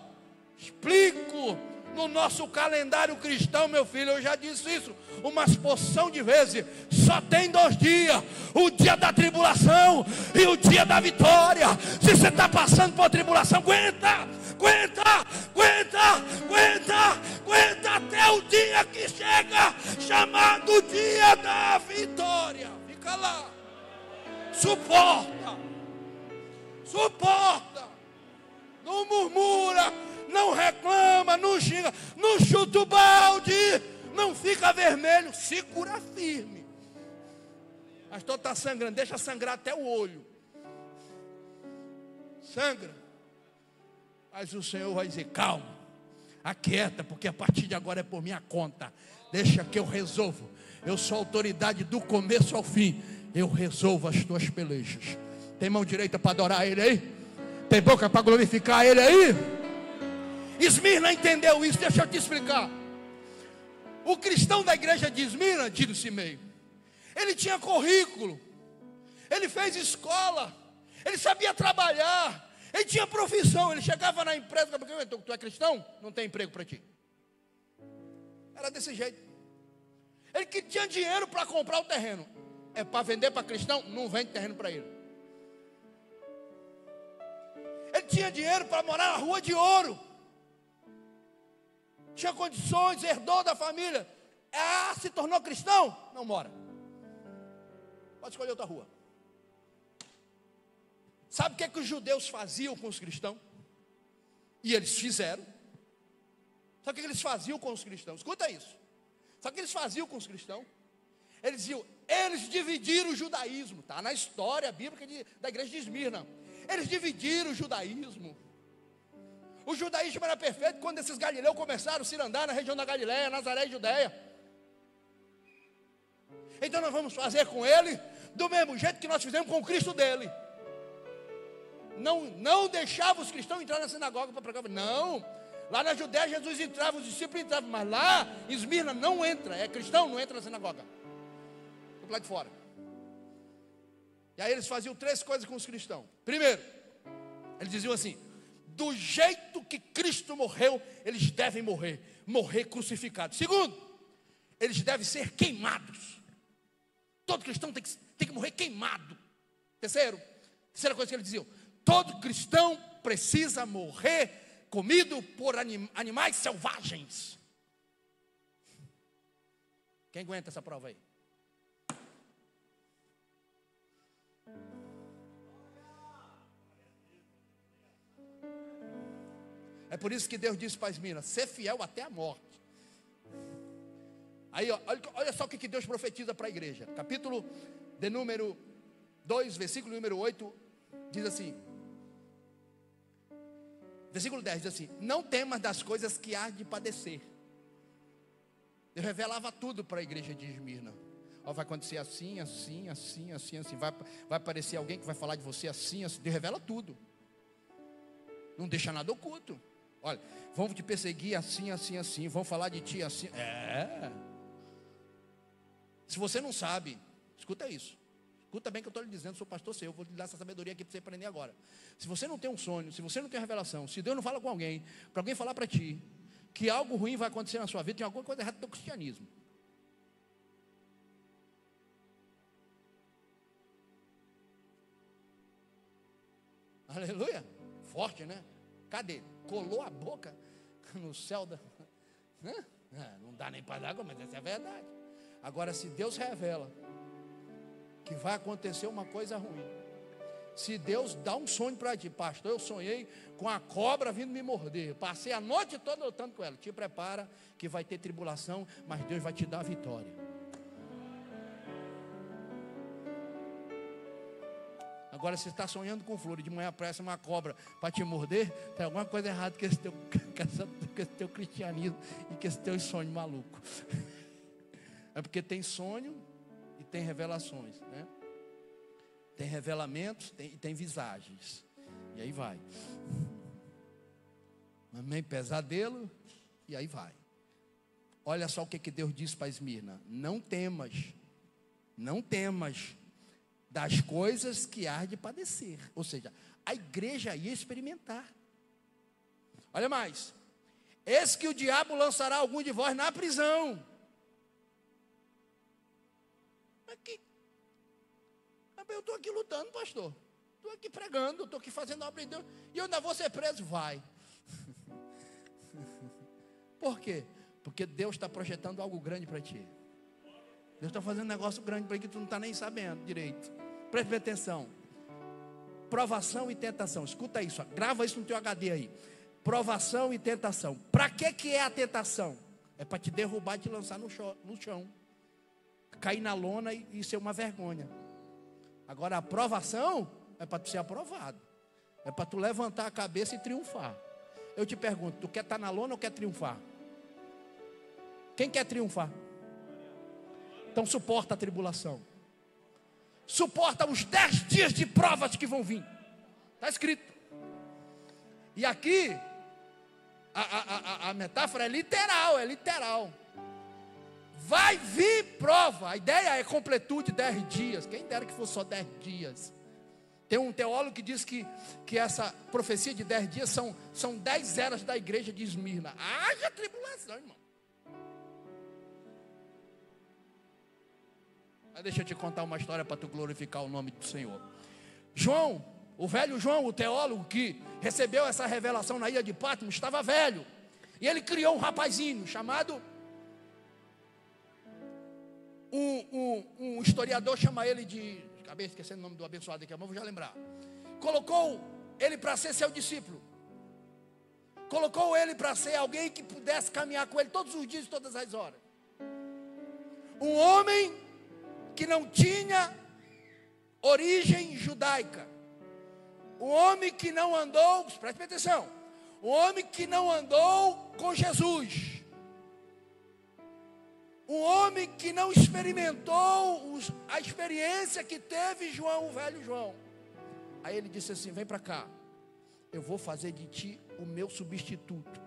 explico. No nosso calendário cristão, meu filho, eu já disse isso umas porção de vezes, só tem 2 dias: o dia da tribulação e o dia da vitória. Se você está passando por tribulação, aguenta até o dia que chega, chamado dia da vitória. Fica lá, suporta, não murmura, não reclama, não xinga, não chuta o balde, não fica vermelho, segura firme. Pastor, está sangrando, deixa sangrar até o olho. Sangra. Mas o Senhor vai dizer: calma, aquieta, porque a partir de agora é por minha conta. Deixa que eu resolvo. Eu sou autoridade do começo ao fim. Eu resolvo as tuas pelejas. Tem mão direita para adorar Ele aí? Tem boca para glorificar Ele aí? Esmirna entendeu isso, deixa eu te explicar. O cristão da igreja de Esmirna, Tito Simei, ele tinha currículo, ele fez escola, ele sabia trabalhar, ele tinha profissão. Ele chegava na empresa: tu é cristão? Não tem emprego para ti. Era desse jeito. Ele que tinha dinheiro para comprar o terreno, é para vender para cristão? Não vende terreno para ele. Ele tinha dinheiro para morar na Rua de Ouro, tinha condições, herdou da família. Se tornou cristão? Não mora. Pode escolher outra rua. Sabe o que os judeus faziam com os cristãos? E eles fizeram. Sabe o que eles faziam com os cristãos? Escuta isso. Sabe o que eles faziam com os cristãos? Eles dividiram o judaísmo. Está na história bíblica da igreja de Esmirna. Eles dividiram o judaísmo. O judaísmo era perfeito quando esses galileus começaram a se andar na região da Galileia, Nazaré e Judeia. Então nós vamos fazer com ele do mesmo jeito que nós fizemos com o Cristo dele. Não deixava os cristãos entrar na sinagoga para pregar. Não, Lá na Judéia Jesus entrava, os discípulos entravam, mas lá em Esmirna não entra, é cristão, não entra na sinagoga. Fica lá de fora. E aí eles faziam 3 coisas com os cristãos. Primeiro, eles diziam assim: do jeito que Cristo morreu, eles devem morrer crucificados. Segundo, eles devem ser queimados. Todo cristão tem que morrer queimado. Terceira coisa que eles diziam: todo cristão precisa morrer comido por animais selvagens. Quem aguenta essa prova aí? É por isso que Deus disse para Esmirna: ser fiel até a morte. Aí, olha só o que Deus profetiza para a igreja. Capítulo de número 2, versículo número 8, diz assim. Versículo 10 diz assim: não temas das coisas que há de padecer. Deus revelava tudo para a igreja de Esmirna. Vai acontecer assim, assim, assim, assim, assim. Vai aparecer alguém que vai falar de você assim, assim. Deus revela tudo. Não deixa nada oculto. Olha, vão te perseguir assim, assim, assim. Vão falar de ti assim. Se você não sabe, escuta isso. Escuta bem o que eu estou lhe dizendo, sou pastor seu. Eu vou lhe dar essa sabedoria aqui para você aprender agora. Se você não tem um sonho, se você não tem uma revelação, se Deus não fala com alguém, para alguém falar para ti que algo ruim vai acontecer na sua vida, tem alguma coisa errada com o teu cristianismo. Aleluia. Forte, né? Cadê? Colou a boca no céu da... Não dá nem para dar, mas essa é a verdade. Agora, se Deus revela que vai acontecer uma coisa ruim, se Deus dá um sonho para ti: pastor, eu sonhei com a cobra vindo me morder, passei a noite toda lutando com ela, te prepara que vai ter tribulação, mas Deus vai te dar a vitória. Agora, se está sonhando com flor e de manhã aparece uma cobra para te morder, tem alguma coisa errada com esse teu cristianismo e com esse teu sonho maluco. É porque tem sonho e tem revelações, né? Tem revelamentos e tem visagens. E aí vai. Amém? Pesadelo. E aí vai. Olha só o que Deus disse para Esmirna: não temas das coisas que há de padecer. Ou seja, a igreja ia experimentar. Olha mais: eis que o diabo lançará algum de vós na prisão. Eu estou aqui lutando, pastor. Estou aqui pregando, estou aqui fazendo a obra de Deus, e eu ainda vou ser preso. Vai. Por quê? Porque Deus está projetando algo grande para ti. Deus está fazendo um negócio grande para ti que tu não está nem sabendo direito. Preste atenção. Provação e tentação. Escuta isso, grava isso no teu HD aí. Provação e tentação. Para que é a tentação? É para te derrubar e te lançar no chão. Cair na lona e ser uma vergonha. Agora a aprovação é para tu ser aprovado. É para tu levantar a cabeça e triunfar. Eu te pergunto: tu quer estar na lona ou quer triunfar? Quem quer triunfar? Então suporta a tribulação. Suporta os 10 dias de provas que vão vir. Está escrito. E aqui a metáfora é literal. Vai vir prova. A ideia é completude 10 dias. Quem dera que fosse só 10 dias. Tem um teólogo que diz que essa profecia de 10 dias são 10 eras da igreja de Esmirna. Haja tribulação, irmão. Mas deixa eu te contar uma história para tu glorificar o nome do Senhor. João, o velho João, o teólogo que recebeu essa revelação na ilha de Patmos, estava velho. E ele criou um rapazinho chamado... Um historiador chama ele de... Acabei esquecendo o nome do abençoado aqui, mas vou já lembrar. Colocou ele para ser seu discípulo. Colocou ele para ser alguém que pudesse caminhar com ele todos os dias, todas as horas. Um homem que não tinha origem judaica. Um homem que não andou, preste atenção, um homem que não andou com Jesus. Um homem que não experimentou a experiência que teve João, o velho João. Aí ele disse assim: vem para cá, eu vou fazer de ti o meu substituto.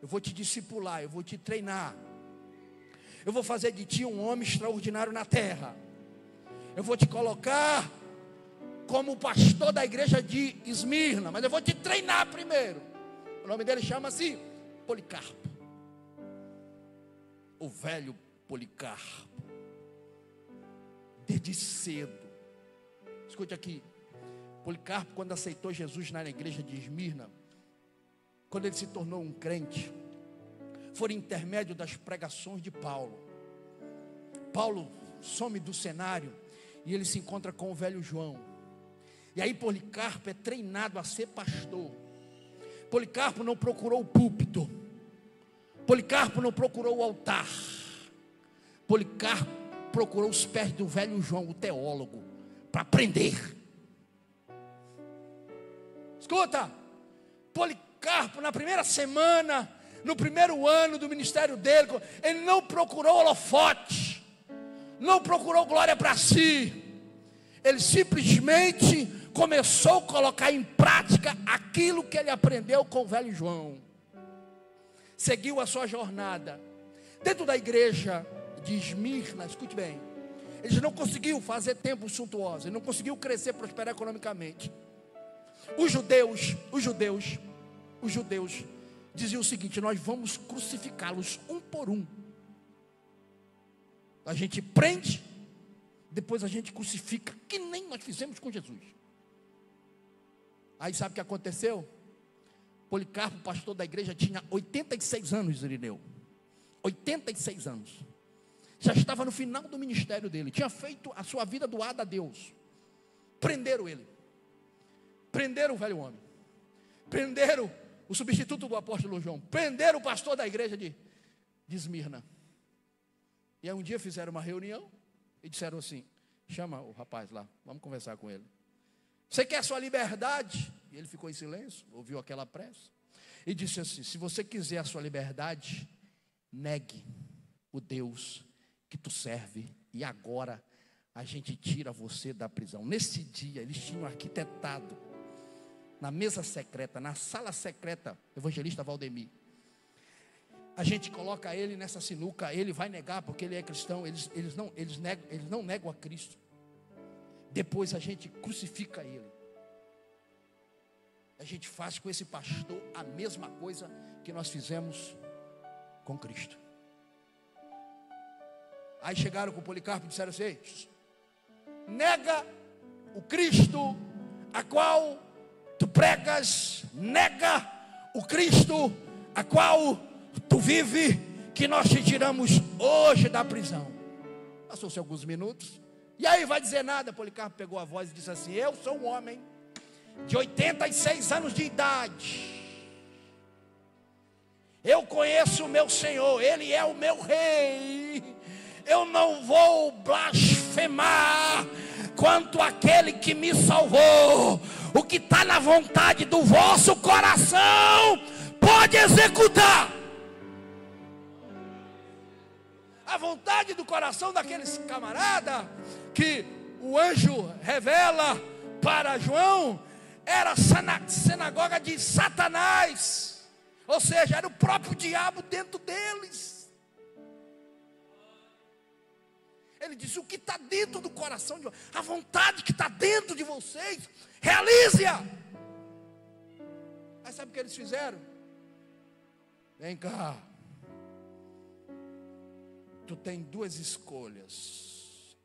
eu vou te discipular, eu vou te treinar. Eu vou fazer de ti um homem extraordinário na terra. Eu vou te colocar como pastor da igreja de Esmirna, mas eu vou te treinar primeiro. O nome dele chama-se Policarpo. O velho Policarpo. Desde cedo. Escute aqui. Policarpo, quando aceitou Jesus na igreja de Esmirna, quando ele se tornou um crente, foi intermédio das pregações de Paulo. Paulo some do cenário e ele se encontra com o velho João. E aí Policarpo é treinado a ser pastor. Policarpo não procurou o púlpito. Policarpo não procurou o altar. Policarpo procurou os pés do velho João, o teólogo, para aprender. Escuta, Policarpo na primeira semana, no primeiro ano do ministério dele, ele não procurou holofote, não procurou glória para si. Ele simplesmente começou a colocar em prática aquilo que ele aprendeu com o velho João. Seguiu a sua jornada. Dentro da igreja de Esmirna, escute bem, ele não conseguiu fazer templos suntuosos, ele não conseguiu crescer, prosperar economicamente. Os judeus diziam o seguinte: nós vamos crucificá-los um por um. A gente prende, depois a gente crucifica, que nem nós fizemos com Jesus. Aí sabe o que aconteceu? Policarpo, pastor da igreja, tinha 86 anos, Irineu. 86 anos. Já estava no final do ministério dele. Tinha feito a sua vida doada a Deus. Prenderam ele. Prenderam o velho homem. Prenderam o substituto do apóstolo João. Prenderam o pastor da igreja de Esmirna. E aí um dia fizeram uma reunião e disseram assim: chama o rapaz lá, vamos conversar com ele. Você quer sua liberdade? E ele ficou em silêncio, ouviu aquela prece e disse assim: se você quiser a sua liberdade, negue o Deus que tu serve, e agora a gente tira você da prisão. Nesse dia eles tinham arquitetado na mesa secreta, na sala secreta, evangelista Valdemir. A gente coloca ele nessa sinuca, ele vai negar porque ele é cristão, eles não negam a Cristo. Depois a gente crucifica ele. A gente faz com esse pastor a mesma coisa que nós fizemos com Cristo. Aí chegaram com o Policarpo e disseram assim: nega o Cristo a qual tu pregas, nega o Cristo a qual tu vive, que nós te tiramos hoje da prisão. Passou-se alguns minutos, e aí vai dizer nada. Policarpo pegou a voz e disse assim: eu sou um homem de 86 anos de idade, eu conheço o meu Senhor, Ele é o meu Rei, eu não vou blasfemar quanto aquele que me salvou. O que está na vontade do vosso coração, pode executar. A vontade do coração daqueles camarada que o anjo revela para João era a sinagoga de Satanás, ou seja, era o próprio diabo dentro deles. Ele disse: o que está dentro do coração de vocês, a vontade que está dentro de vocês, realize-a. Aí sabe o que eles fizeram? Vem cá, tu tem duas escolhas.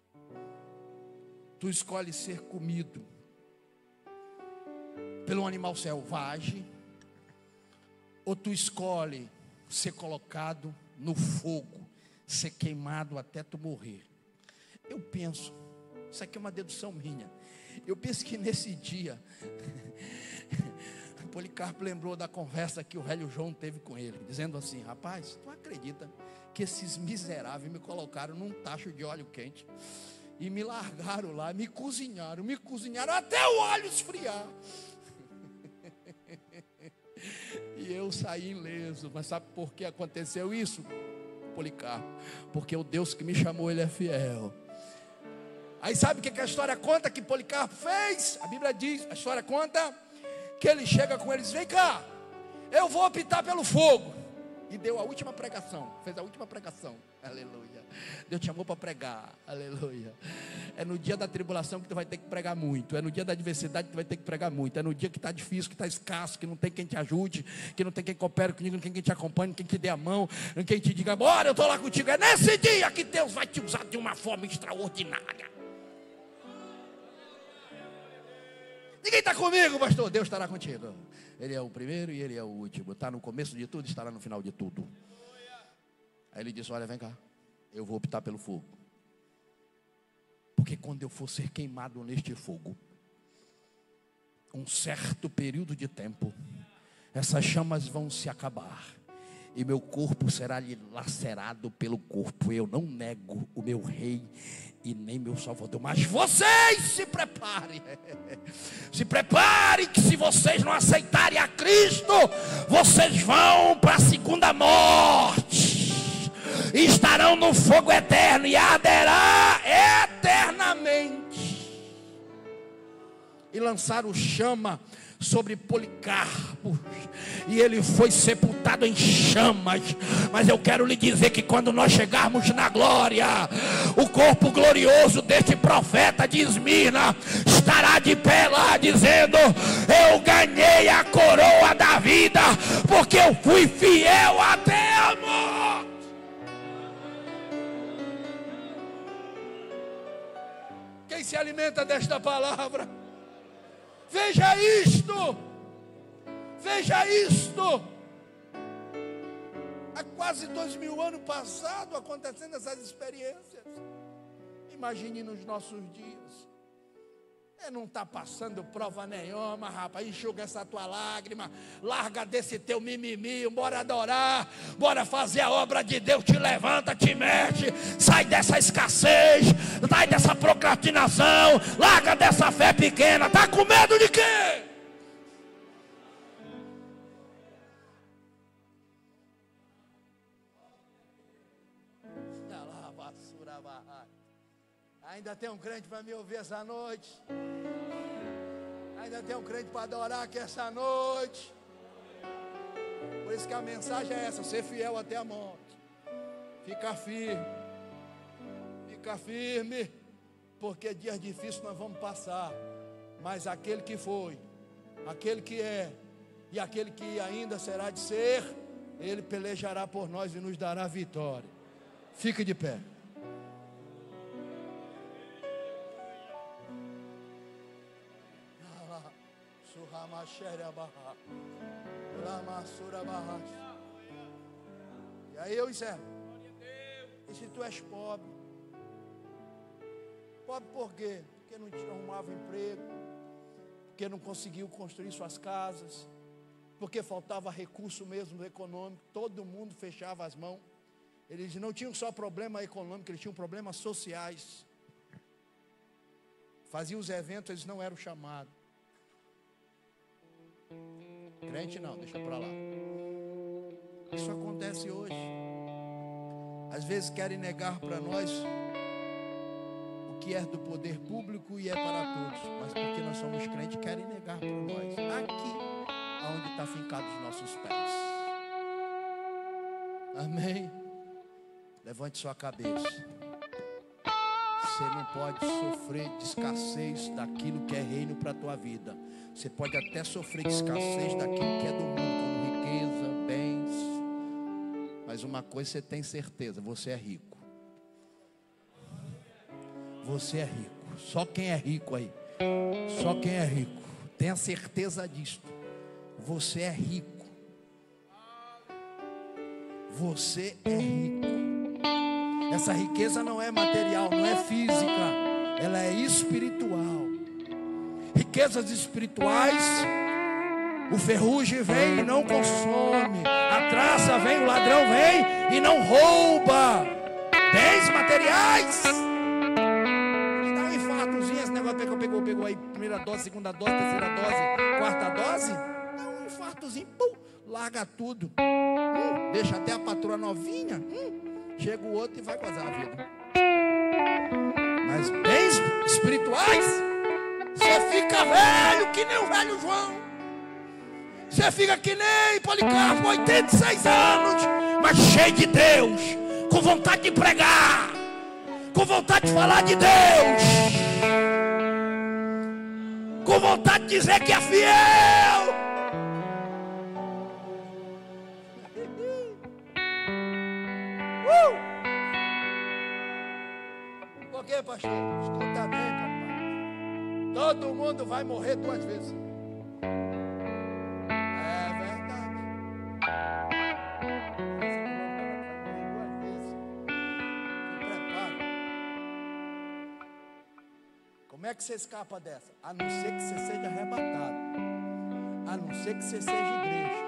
Tu escolhe ser comido pelo animal selvagem, ou tu escolhe ser colocado no fogo, ser queimado até tu morrer. Eu penso, isso aqui é uma dedução minha, eu penso que nesse dia Policarpo lembrou da conversa que o velho João teve com ele, dizendo assim: rapaz, tu acredita que esses miseráveis me colocaram num tacho de óleo quente e me largaram lá, me cozinharam até o óleo esfriar e eu saí ileso. Mas sabe por que aconteceu isso, Policarpo? Porque o Deus que me chamou, Ele é fiel. Aí sabe o que a história conta que Policarpo fez? A Bíblia diz, a história conta que ele chega com eles: vem cá, eu vou optar pelo fogo. e deu a última pregação, fez a última pregação, aleluia. Deus te chamou para pregar, aleluia. É no dia da tribulação que tu vai ter que pregar muito, é no dia da adversidade que tu vai ter que pregar muito, é no dia que está difícil, que está escasso, que não tem quem te ajude, que não tem quem coopere contigo, não tem quem te acompanhe, quem te dê a mão, quem te diga, bora, eu estou lá contigo. É nesse dia que Deus vai te usar de uma forma extraordinária. Ninguém está comigo, pastor. Deus estará contigo. Ele é o primeiro e Ele é o último. Está no começo de tudo, estará no final de tudo. Aí ele disse, olha, vem cá, eu vou optar pelo fogo. Porque quando eu for ser queimado neste fogo, um certo período de tempo, essas chamas vão se acabar. E meu corpo será lacerado pelo corpo. Eu não nego o meu rei e nem meu salvador. Mas vocês se preparem. Se preparem que se vocês não aceitarem a Cristo, vocês vão para a segunda morte. E estarão no fogo eterno e arderá eternamente. E lançaram chama sobre Policarpo, e ele foi sepultado em chamas. Mas eu quero lhe dizer que quando nós chegarmos na glória, o corpo glorioso deste profeta de Esmirna estará de pé lá dizendo, eu ganhei a coroa da vida, porque eu fui fiel até a morte. Quem se alimenta desta palavra, veja isto. Veja isto. Há quase 2000 anos passados acontecendo essas experiências. Imagine nos nossos dias. Não está passando prova nenhuma, rapaz. Enxuga essa tua lágrima. Larga desse teu mimimi. Bora adorar. Bora fazer a obra de Deus. Te levanta, te mexe. Sai dessa escassez. Sai dessa procrastinação. Larga dessa fé pequena. Está com medo de quê? Ainda tem um crente para me ouvir essa noite. Ainda tem um crente para adorar aqui essa noite. Por isso que a mensagem é essa: ser fiel até a morte. Fica firme. Fica firme. Porque dias difíceis nós vamos passar. Mas aquele que foi, aquele que é e aquele que ainda será de ser, ele pelejará por nós e nos dará vitória. Fique de pé. E aí eu encerro. E se tu és pobre? Pobre por quê? Porque não arrumava emprego, porque não conseguiu construir suas casas, porque faltava recurso mesmo econômico. Todo mundo fechava as mãos. Eles não tinham só problema econômico, eles tinham problemas sociais. Faziam os eventos, eles não eram chamados. Crente não, deixa pra lá. Isso acontece hoje. Às vezes querem negar para nós o que é do poder público e é para todos, mas porque nós somos crentes, querem negar para nós aqui, onde está fincado os nossos pés. Amém? Levante sua cabeça. Você não pode sofrer de escassez daquilo que é reino para a tua vida. Você pode até sofrer de escassez daquilo que é do mundo, como riqueza, bens. Mas uma coisa você tem certeza: você é rico. Você é rico. Só quem é rico aí. Só quem é rico. Tenha certeza disto. Você é rico. Você é rico. Essa riqueza não é material, não é física, ela é espiritual. Riquezas espirituais, o ferrugem vem e não consome, a traça vem, o ladrão vem e não rouba. Bens materiais, me dá um infartozinho, esse negócio que pegou aí, primeira dose, segunda dose, terceira dose, quarta dose, dá um infartozinho, pum, larga tudo, deixa até a patroa novinha, chega o outro e vai gozar a vida. Mas bens espirituais, você fica velho que nem o velho João. Você fica que nem Policarpo, 86 anos, mas cheio de Deus, com vontade de pregar, com vontade de falar de Deus, com vontade de dizer que é fiel. Por quê, pastor? Escuta bem, papai. Todo mundo vai morrer 2 vezes. É verdade. Como é que você escapa dessa? A não ser que você seja arrebatado. A não ser que você seja igreja.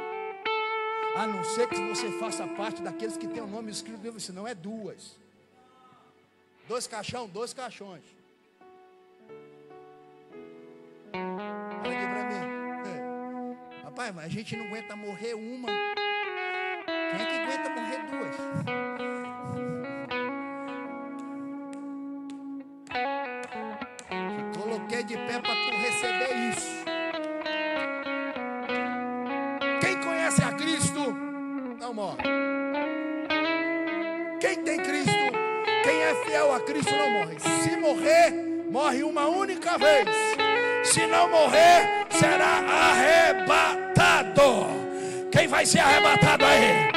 A não ser que você faça parte daqueles que tem o nome escrito no livro, senão é 2. 2 caixões, 2 caixões. Olha aqui pra mim. Rapaz, mas a gente não aguenta morrer uma. Quem é que aguenta morrer 2? Te coloquei de pé para tu receber isso. Quem conhece a Cristo não morre. Quem tem Cristo, quem é fiel a Cristo não morre. Se morrer, morre uma única vez. Se não morrer, será arrebatado. Quem vai ser arrebatado aí?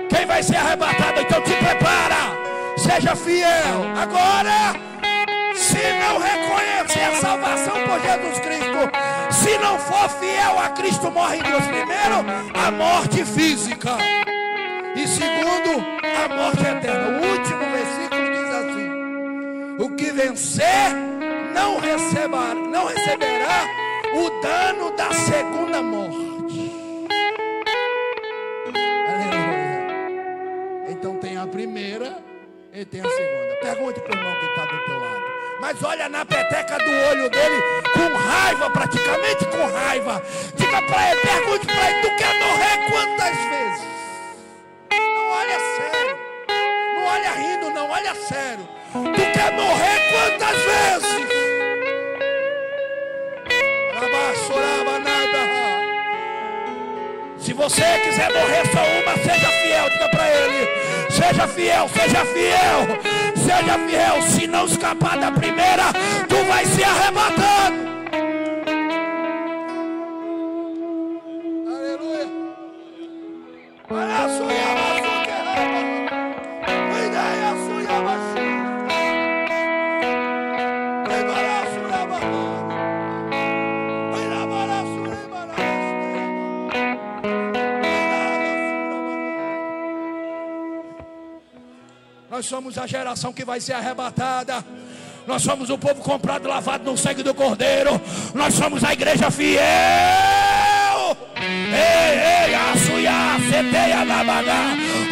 Quem vai ser arrebatado? Então te prepara. Seja fiel. Agora, se não reconhecer a salvação por Jesus Cristo, se não for fiel a Cristo, morre em 2. Primeiro, a morte física. E segundo, a morte eterna. O último versículo diz assim: o que vencer não receberá o dano da segunda morte. Aleluia. Então tem a primeira e tem a segunda. Pergunte para o irmão que está do teu lado. Mas olha na peteca do olho dele com raiva, praticamente com raiva. Diga para ele, pergunte para ele: tu quer morrer quantas vezes? Não olha sério. Não olha rindo, não olha sério. Tu quer morrer quantas vezes? Se você quiser morrer só uma, seja fiel. Diga para ele: seja fiel, seja fiel, seja fiel. Se não escapar da primeira, tu vai ser arrebatado. Aleluia. Olha a sua Nós somos a geração que vai ser arrebatada. Nós somos o povo comprado, lavado no sangue do Cordeiro. Nós somos a igreja fiel. Ei, açuia, seteia na baga,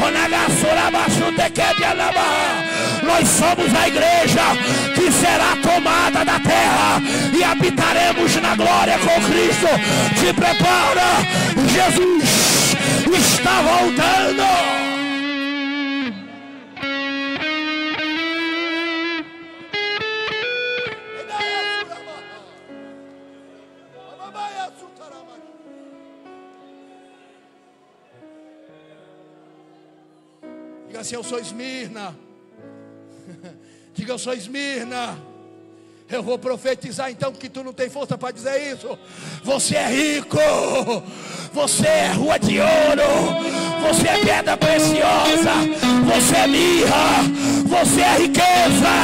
onagasura baixo tequebia na barra. Nós somos a igreja que será tomada da terra e habitaremos na glória com Cristo. Se prepara, Jesus está voltando. Diga assim: eu sou Esmirna. Diga: eu sou Esmirna. Eu vou profetizar então, que tu não tem força para dizer isso. Você é rico. Você é rua de ouro. Você é pedra preciosa. Você é mirra. Você é riqueza.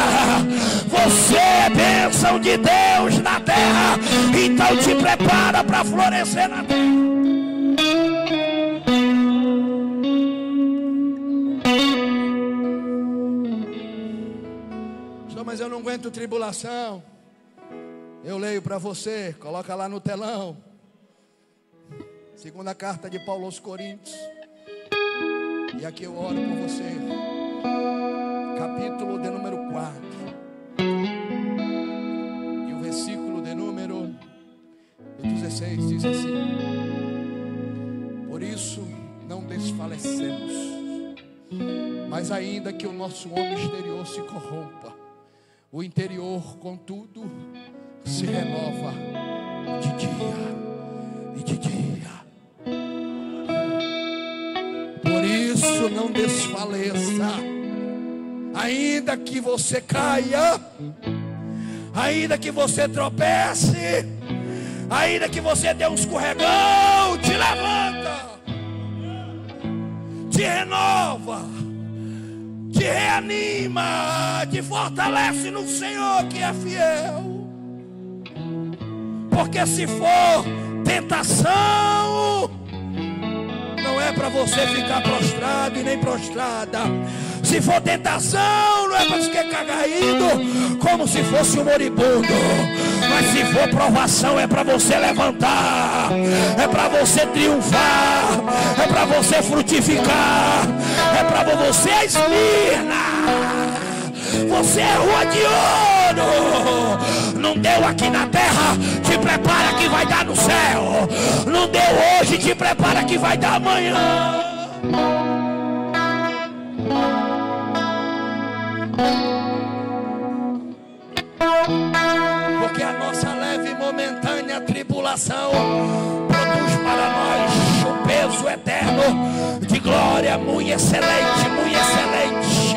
Você é bênção de Deus na terra. Então te prepara para florescer na terra. Mas eu não aguento tribulação. Eu leio para você, coloca lá no telão. Segunda carta de Paulo aos Coríntios. E aqui eu oro por você. Capítulo de número 4. E o versículo de número 16 diz assim: por isso não desfalecemos, mas ainda que o nosso homem exterior se corrompa, o interior, contudo, se renova de dia e de dia. poderoso não desfaleça. Ainda que você caia, ainda que você tropece, ainda que você dê um escorregão, te levanta, te renova, te reanima, te fortalece no Senhor que é fiel. Porque se for tentação, não é para você ficar prostrado e nem prostrada. Se for tentação, não é para ficar caído como se fosse um moribundo. Mas se for provação, é para você levantar, é para você triunfar, é para você frutificar, é para você Esmirna. Você é rua de ouro. Não deu aqui na terra, te prepara que vai dar no céu. Não deu hoje, te prepara que vai dar amanhã. Porque a nossa leve e momentânea tribulação produz para nós o peso eterno de glória muito excelente, muito excelente.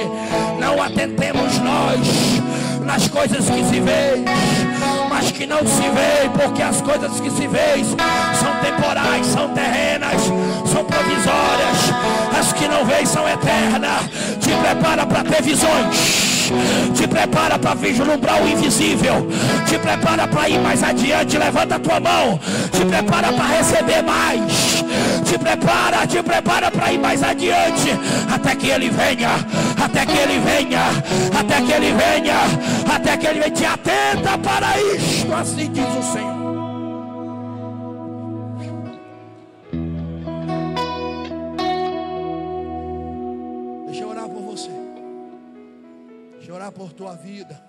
Não atentemos nós nas coisas que se veem, mas que não se veem, porque as coisas que se veem são temporais, são terrenas, são provisórias. As que não veem são eternas. Te prepara para ter visões, te prepara para vislumbrar o invisível, te prepara para ir mais adiante. Levanta a tua mão, te prepara para receber mais, te prepara para ir mais adiante, até que ele venha, até que ele venha, até que ele venha, até que ele venha. Te atenta para isto, assim diz o Senhor. Deixa eu orar por você, deixa eu orar por tua vida,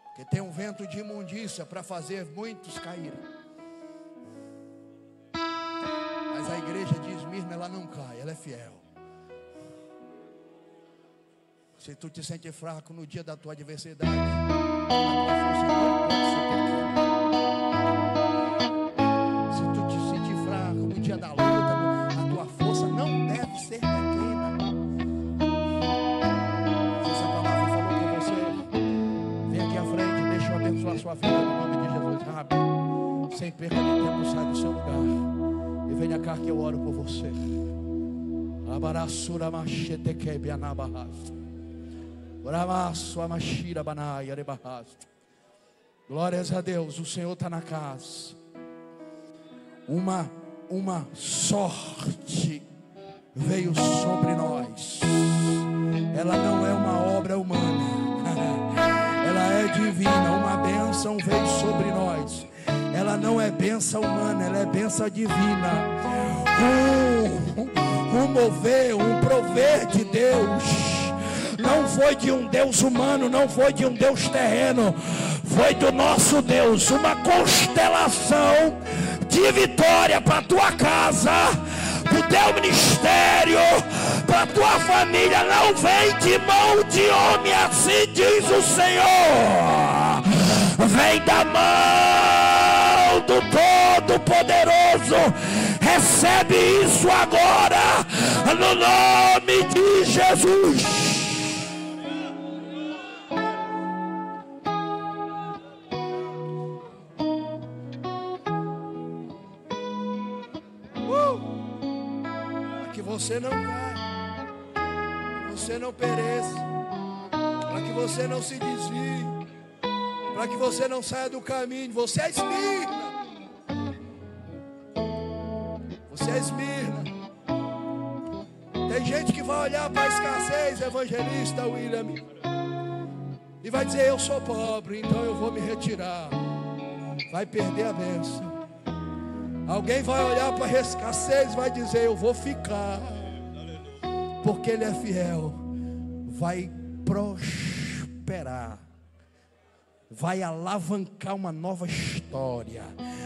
porque tem um vento de imundícia para fazer muitos caírem. Mas a igreja de Esmirna, ela não cai, ela é fiel. Se tu te sente fraco no dia da tua adversidade, a tua força não pode ser pequena. Se tu te sentir fraco no dia da luta, a tua força não deve ser pequena. Se essa palavra falou com você, vem aqui à frente, deixa eu abençoar a sua vida no nome de Jesus. Rápido, sem perda de tempo, sai do seu lugar e venha cá que eu oro por você. Abarassura machete quebianabarras. Glórias a Deus, o Senhor está na casa. Uma sorte veio sobre nós. Ela não é uma obra humana, ela é divina. Uma bênção veio sobre nós. Ela não é bênção humana, ela é bênção divina. Um mover, um prover de Deus não foi de um Deus humano, não foi de um Deus terreno, foi do nosso Deus. Uma constelação de vitória para a tua casa, para o teu ministério, para a tua família. Não vem de mão de homem, assim diz o Senhor. Vem da mão do Todo-Poderoso. Recebe isso agora, no nome de Jesus. Para que você não caia, que você não pereça, para que você não se desvie, para que você não saia do caminho. Você é Esmirna. Você é Esmirna. Tem gente que vai olhar para a escassez, evangelista William, e vai dizer: eu sou pobre, então eu vou me retirar. Vai perder a bênção. Alguém vai olhar para a escassez e vai dizer: eu vou ficar, porque Ele é fiel. Vai prosperar, vai alavancar uma nova história.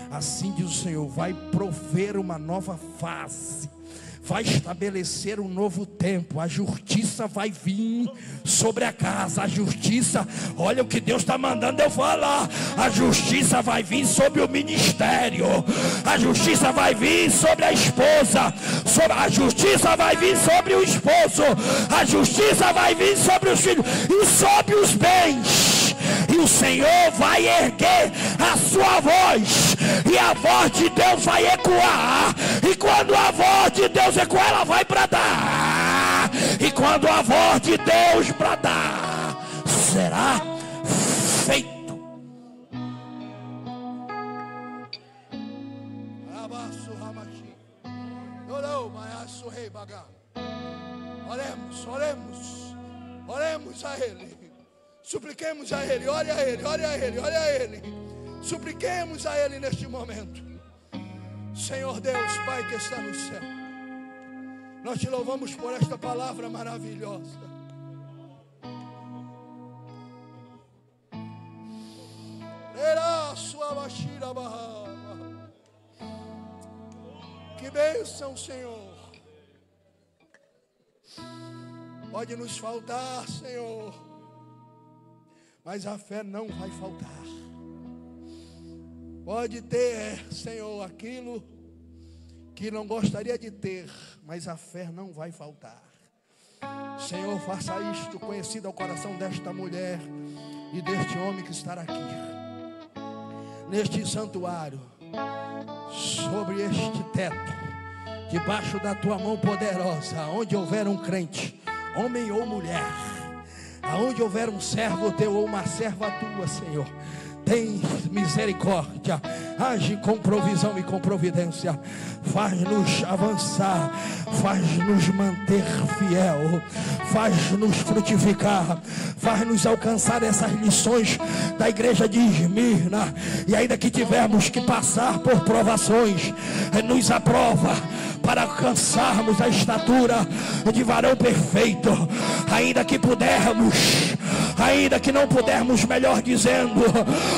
Assim diz o Senhor: vai prover uma nova fase, vai estabelecer um novo tempo. A justiça vai vir sobre a casa. A justiça, olha o que Deus está mandando eu falar. A justiça vai vir sobre o ministério. A justiça vai vir sobre a esposa. A justiça vai vir sobre o esposo. A justiça vai vir sobre os filhos e sobre os bens. E o Senhor vai erguer a sua voz, e a voz de Deus vai ecoar. E quando a voz de Deus ecoar, ela vai bradar. E quando a voz de Deus bradar, será feito. Oremos a Ele. Supliquemos a Ele, ore a Ele, ore a Ele, ore a Ele. Supliquemos a Ele neste momento. Senhor Deus, Pai que está no céu, nós te louvamos por esta palavra maravilhosa. Que bênção, Senhor. Pode nos faltar, Senhor, mas a fé não vai faltar. Pode ter, Senhor, aquilo que não gostaria de ter, mas a fé não vai faltar. Senhor, faça isto conhecido ao coração desta mulher e deste homem que está aqui, neste santuário, sobre este teto, debaixo da tua mão poderosa, onde houver um crente, homem ou mulher, aonde houver um servo teu ou uma serva tua, Senhor, tem misericórdia, age com provisão e com providência, faz-nos avançar, faz-nos manter fiel, faz-nos frutificar, faz-nos alcançar essas lições da igreja de Esmirna, e ainda que tivermos que passar por provações, nos aprova para alcançarmos a estatura de varão perfeito, ainda que pudermos, ainda que não pudermos, melhor dizendo,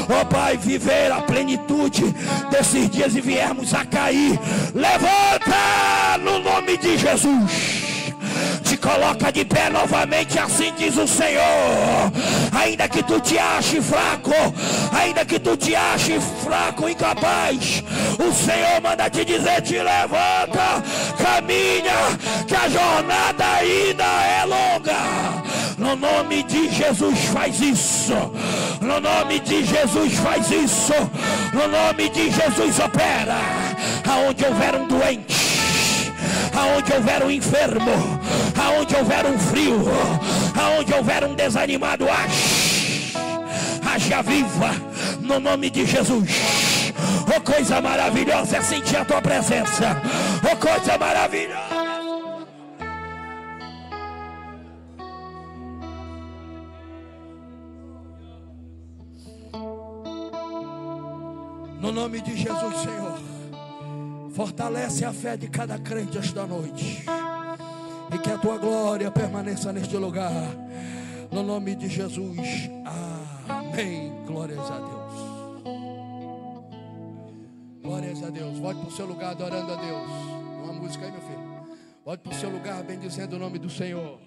ó Pai, viver a plenitude desses dias e viermos a cair, levanta no nome de Jesus, te coloca de pé novamente, assim diz o Senhor. Ainda que tu te aches fraco, ainda que tu te aches fraco, incapaz, o Senhor manda te dizer, te levanta, caminha, que a jornada ainda é longa. No nome de Jesus faz isso, no nome de Jesus faz isso, no nome de Jesus opera. Aonde houver um doente, aonde houver um enfermo, aonde houver um frio, aonde houver um desanimado, haja viva no nome de Jesus. Oh, coisa maravilhosa é sentir a tua presença. Oh, coisa maravilhosa. No nome de Jesus, Senhor, fortalece a fé de cada crente esta noite, e que a tua glória permaneça neste lugar. No nome de Jesus, amém. Glórias a Deus. Glórias a Deus. Volte para o seu lugar adorando a Deus. Uma música aí, meu filho. Volte para o seu lugar bendizendo o nome do Senhor.